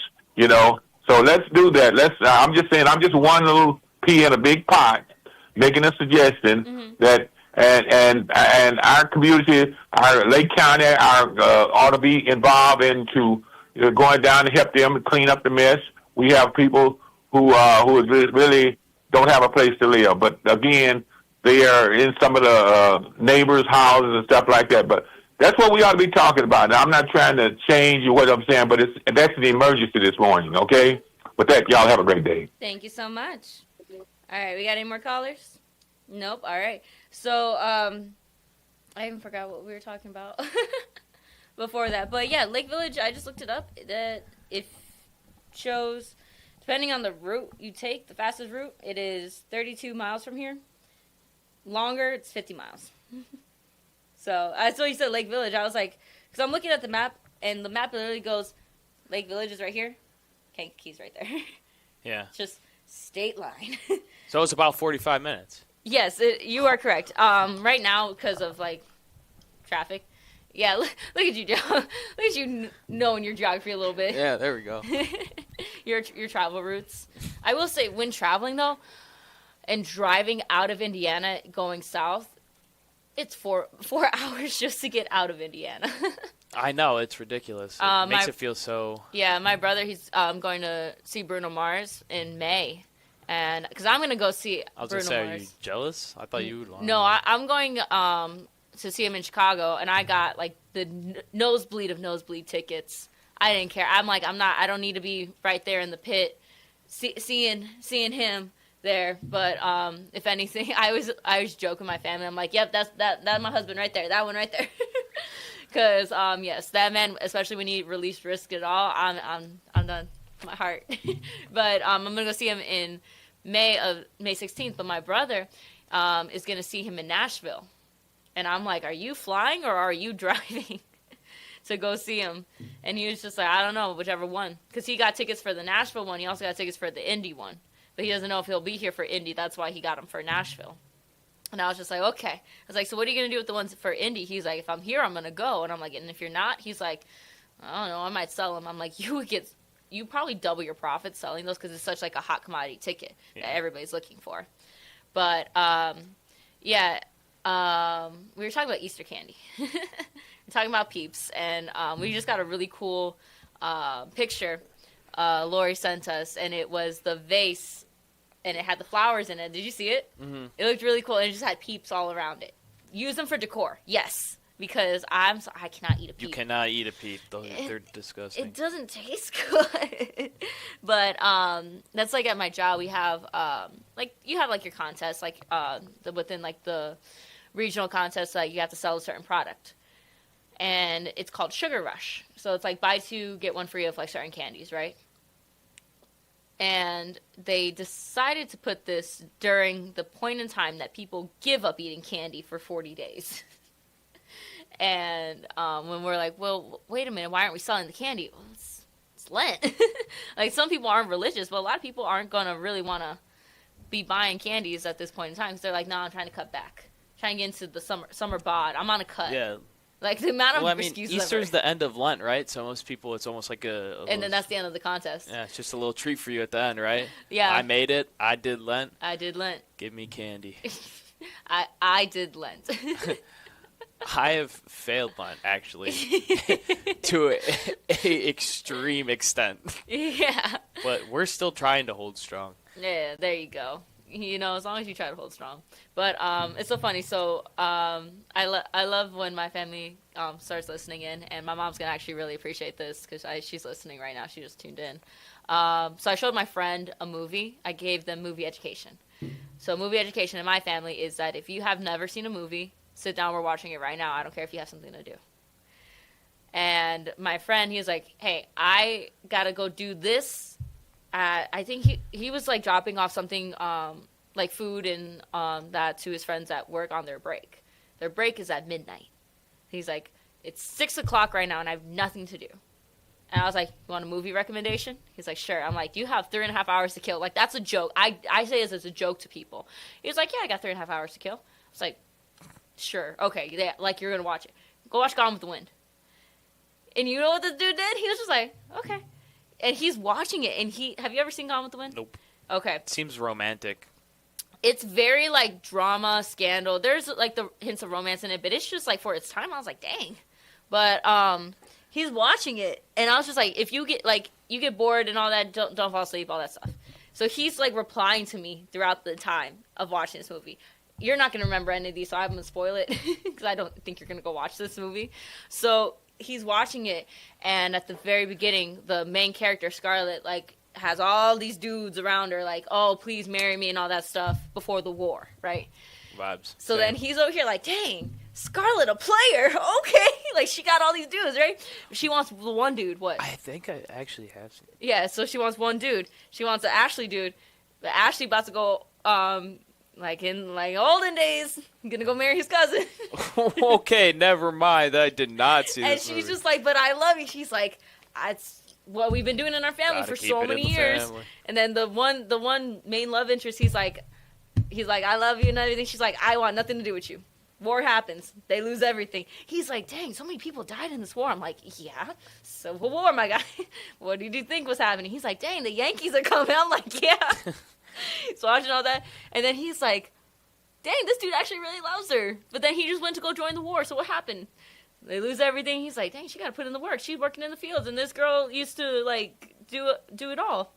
So let's do that. I'm just saying, I'm just one little pea in a big pot, making a suggestion that and our community, our Lake County, ought to be involved into going down to help them clean up the mess. We have people who really don't have a place to live, but again, they are in some of the neighbors' houses and stuff like that. But that's what we ought to be talking about. Now, I'm not trying to change what I'm saying, but that's an emergency this morning, okay? With that, y'all have a great day. Thank you so much. All right, we got any more callers? Nope. All right. So, I even forgot what we were talking about before that. But yeah, Lake Village, I just looked it up. That it shows, depending on the route you take, the fastest route, it is 32 miles from here. Longer, it's 50 miles. So I saw you said Lake Village. I was like, because I'm looking at the map, and the map literally goes, Lake Village is right here. Kankakee right there. Yeah. It's just state line. So it's about 45 minutes. Yes, you are correct. Right now, because of like traffic. Yeah, look at you, Joe. Look at you knowing your geography a little bit. Yeah, there we go. your travel routes. I will say, when traveling though, and driving out of Indiana going south, it's 4 hours just to get out of Indiana. I know, it's ridiculous. It makes it feel so... Yeah, my brother, he's going to see Bruno Mars in May. And because I'm going to go see Bruno Mars. I was going to say, are you jealous? I thought you would want No, I'm going to see him in Chicago, and I got like the nosebleed of nosebleed tickets. I didn't care. I don't need to be right there in the pit seeing him there. But if anything, I was joking with my family. I'm like, yep, that's my husband right there. That one right there. Because yes, that man, especially when he released Risk It All, I'm done. My heart. But I'm gonna go see him in May 16th. But my brother is gonna see him in Nashville, and I'm like, are you flying or are you driving to go see him? And he was just like, I don't know, whichever one, because he got tickets for the Nashville one. He also got tickets for the Indy one, but he doesn't know if he'll be here for Indy. That's why he got them for Nashville. And I was just like, okay. I was like, so what are you going to do with the ones for Indy? He's like, if I'm here, I'm going to go. And I'm like, and if you're not? He's like, I don't know, I might sell them. I'm like, you probably double your profits selling those because it's such like a hot commodity ticket that everybody's looking for. But, we were talking about Easter candy. We're talking about Peeps. And we just got a really cool picture Lori sent us. And it was the vase. And it had the flowers in it. Did you see it? Mm-hmm. It looked really cool. And it just had Peeps all around it. Use them for decor. Yes. Because I cannot eat a Peep. You cannot eat a Peep. They're disgusting. It doesn't taste good. But that's like at my job. We have, you have like your contests. Like within like the regional contests, like you have to sell a certain product. And it's called Sugar Rush. So it's like buy 2, get 1 free of like certain candies, right? And they decided to put this during the point in time that people give up eating candy for 40 days. And when we're like, well, wait a minute, why aren't we selling the candy? Well, it's Lent. Like, some people aren't religious, but a lot of people aren't going to really want to be buying candies at this point in time. Because they're like, no, I'm trying to cut back. Trying to get into the summer bod. I'm on a cut. Yeah. Like, the amount of excuses. Easter's the end of Lent, right? So most people, it's almost like and then that's the end of the contest. Yeah, it's just a little treat for you at the end, right? Yeah. I made it. I did Lent. Give me candy. I did Lent. I have failed Lent, actually, to a extreme extent. Yeah. But we're still trying to hold strong. Yeah, there you go. You know, as long as you try to hold strong. But it's so funny. So I love when my family starts listening in, and my mom's gonna actually really appreciate this because she's listening right now. She just tuned in. So I showed my friend a movie. I gave them movie education. So movie education in my family is that if you have never seen a movie, sit down. We're watching it right now. I don't care if you have something to do. And my friend, he was like, "Hey, I gotta go do this." I think he was like dropping off something like food and that to his friends at work on their break. Their break is at midnight. He's like, it's 6:00 right now and I have nothing to do. And I was like, you want a movie recommendation? He's like, sure. I'm like, you have 3.5 hours to kill. Like, that's a joke. I say this as a joke to people. He was like, yeah, I got 3.5 hours to kill. I was like, sure. Okay. Yeah, like, you're going to watch it. Go watch Gone with the Wind. And you know what this dude did? He was just like, okay. And he's watching it, and have you ever seen Gone with the Wind? Nope. Okay. It seems romantic. It's very like drama, scandal. There's like the hints of romance in it, but it's just like for its time, I was like, dang. But he's watching it, and I was just like, if you get bored and all that, don't fall asleep, all that stuff. So he's like replying to me throughout the time of watching this movie. You're not gonna remember any of these, so I'm gonna spoil it because I don't think you're gonna go watch this movie. So he's watching it, and at the very beginning, the main character Scarlett like has all these dudes around her, like, oh, please marry me and all that stuff before the war, right? Vibes. So then he's over here like, dang, Scarlett, a player, okay. Like, she got all these dudes, right? She wants the one dude, what? I think I actually have seen it. Yeah, so she wants one dude. She wants the Ashley dude. But Ashley about to go, like in like olden days, gonna go marry his cousin. Okay, never mind. I did not see And this she's movie. just like, but I love you. She's like, it's what we've been doing in our family Gotta for keep so it in many the years. family. And then the one main love interest, he's like, I love you and everything. She's like, I want nothing to do with you. War happens. They lose everything. He's like, dang, so many people died in this war. I'm like, yeah, Civil War, my guy. What did you think was happening? He's like, dang, the Yankees are coming. I'm like, yeah. So watching all that. And then he's like, dang, this dude actually really loves her. But then he just went to go join the war. So what happened? They lose everything. He's like, dang, she got to put in the work. She's working in the fields. And this girl used to, like, do it all.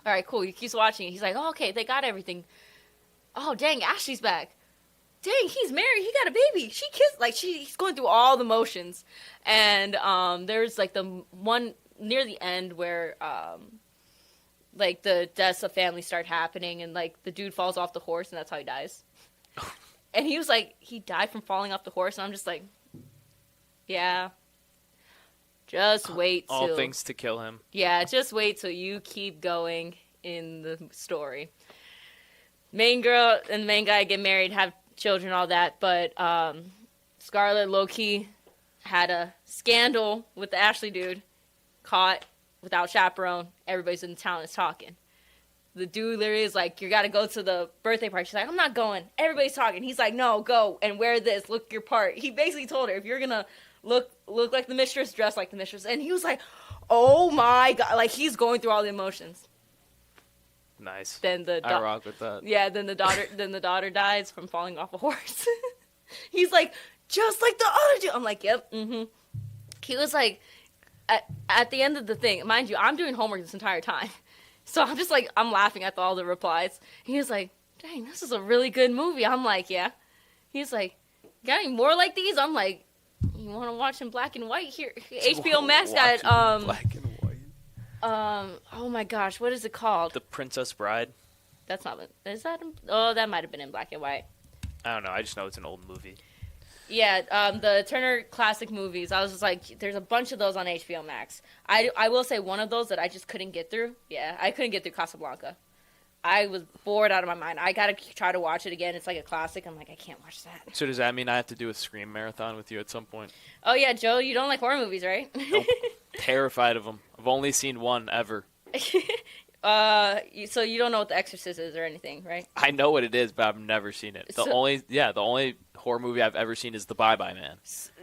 All right, cool. He keeps watching it. He's like, oh, okay, they got everything. Oh, dang, Ashley's back. Dang, he's married. He got a baby. She kissed. Like, he's going through all the motions. And there's, like, the one near the end where, like, the deaths of family start happening. And, like, the dude falls off the horse, and that's how he dies. And he was like, he died from falling off the horse. And I'm just like, yeah. Just wait till... All things to kill him. Yeah, just wait till you keep going in the story. Main girl and the main guy get married, have children, all that, but Scarlett low-key had a scandal with the Ashley dude, caught without chaperone. Everybody's in the town is talking. The dude literally is like, you gotta go to the birthday party. She's like, I'm not going. Everybody's talking. He's like, no, go and wear this. Look your part. He basically told her, if you're gonna look like the mistress, dress like the mistress. And he was like, oh my God. Like, he's going through all the emotions. Nice. Then I rock with that. Yeah, then the daughter dies from falling off a horse. He's like, just like the other two. I'm like, yep, He was like, at the end of the thing, mind you, I'm doing homework this entire time. So I'm just like, I'm laughing at all the replies. He was like, dang, this is a really good movie. I'm like, yeah. He's like, got any more like these? I'm like, you want to watch in black and white here? HBO Max got, Black and white. oh my gosh, what is it called? The Princess Bride. That's not, is that, that might have been in black and white. I don't know. I just know it's an old movie. Yeah, the Turner Classic Movies. I was just like, there's a bunch of those on HBO Max. I will say one of those that I just couldn't get through. Yeah, I couldn't get through Casablanca. I was bored out of my mind. I gotta try to watch it again. It's like a classic. I'm like, I can't watch that. So does that mean I have to do a Scream marathon with you at some point? Oh yeah, Joe, you don't like horror movies, right? Nope. Terrified of them. I've only seen one ever. So you don't know what The Exorcist is or anything, right? I know what it is, but I've never seen it. The only horror movie I've ever seen is The Bye-Bye Man.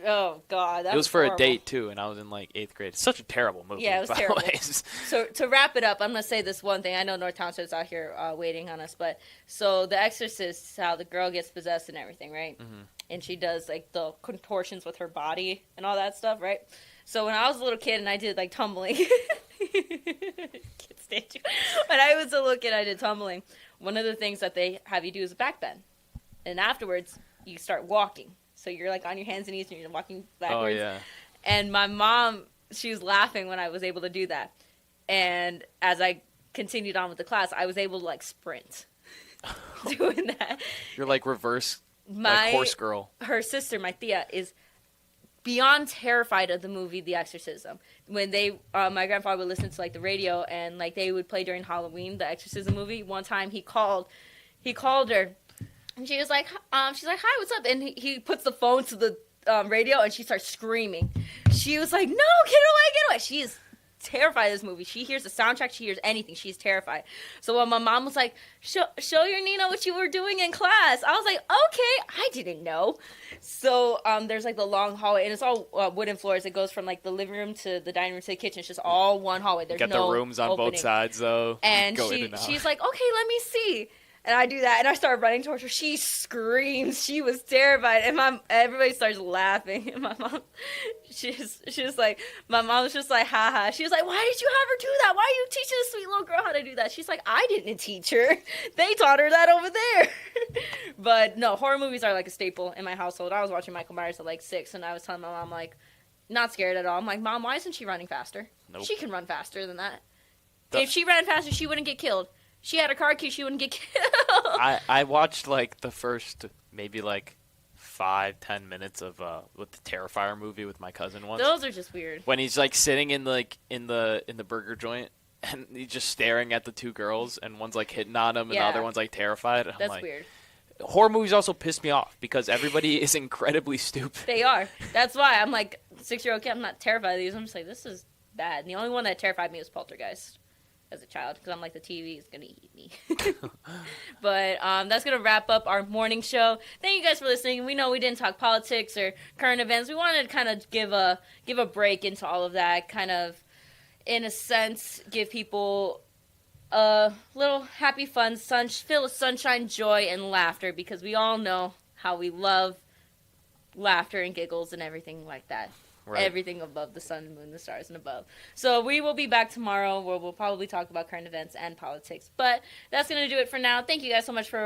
Oh God, that it was for horrible. a date too, and I was in like 8th grade. It's such a terrible movie. Yeah, it was by terrible. The way. So to wrap it up, I'm gonna say this one thing. I know North Townsend's out here waiting on us, but so The Exorcist, how the girl gets possessed and everything, right? Mm-hmm. And she does like the contortions with her body and all that stuff, right? So when I was a little kid and I did like tumbling, can't stand you. When I was a little kid, I did tumbling. One of the things that they have you do is a back bend, and afterwards you start walking. So you're like on your hands and knees and you're walking backwards. Oh yeah. And my mom, she was laughing when I was able to do that. And as I continued on with the class, I was able to like sprint doing that. You're like reverse, like horse girl. Her sister, my Thea, is beyond terrified of the movie The Exorcism. When they, my grandfather would listen to like the radio and like they would play during Halloween, the Exorcism movie. One time he called her. And she was like, she's like, hi, what's up? And he puts the phone to the radio, and she starts screaming. She was like, no, get away. She is terrified of this movie. She hears the soundtrack. She hears anything. She's terrified. So when my mom was like, show your Nina what you were doing in class, I was like, okay, I didn't know. So there's like the long hallway, and it's all wooden floors. It goes from like the living room to the dining room to the kitchen. It's just all one hallway. There's got no the rooms on opening. both sides, though. And Go in and out. she's like, okay, let me see. And I do that, and I start running towards her. She screams. She was terrified, and everybody starts laughing. And my mom, she was like, my mom was just like, haha. She was like, why did you have her do that? Why are you teaching this sweet little girl how to do that? She's like, I didn't teach her. They taught her that over there. But no, horror movies are like a staple in my household. I was watching Michael Myers at like 6, and I was telling my mom, like, not scared at all. I'm like, Mom, why isn't she running faster? Nope. She can run faster than that. If she ran faster, she wouldn't get killed. She had a car key, she wouldn't get killed. I watched like the first maybe like 5-10 minutes of with the Terrifier movie with my cousin once. Those are just weird. When he's like sitting in the burger joint and he's just staring at the two girls and one's like hitting on him and the other one's like terrified. And That's I'm like, weird. Horror movies also piss me off because everybody is incredibly stupid. They are. That's why I'm like 6-year-old kid. I'm not terrified of these. I'm just like, this is bad. And the only one that terrified me was Poltergeist as a child because I'm like, the TV is going to eat me. But that's going to wrap up our morning show. Thank you guys for listening. We know we didn't talk politics or current events. We wanted to kind of give a break into all of that, kind of, in a sense, give people a little happy, fun, filled with sunshine, joy, and laughter because we all know how we love laughter and giggles and everything like that. Right. Everything above the sun, moon, the stars, and above. So we will be back tomorrow where we'll probably talk about current events and politics. But that's going to do it for now. Thank you guys so much for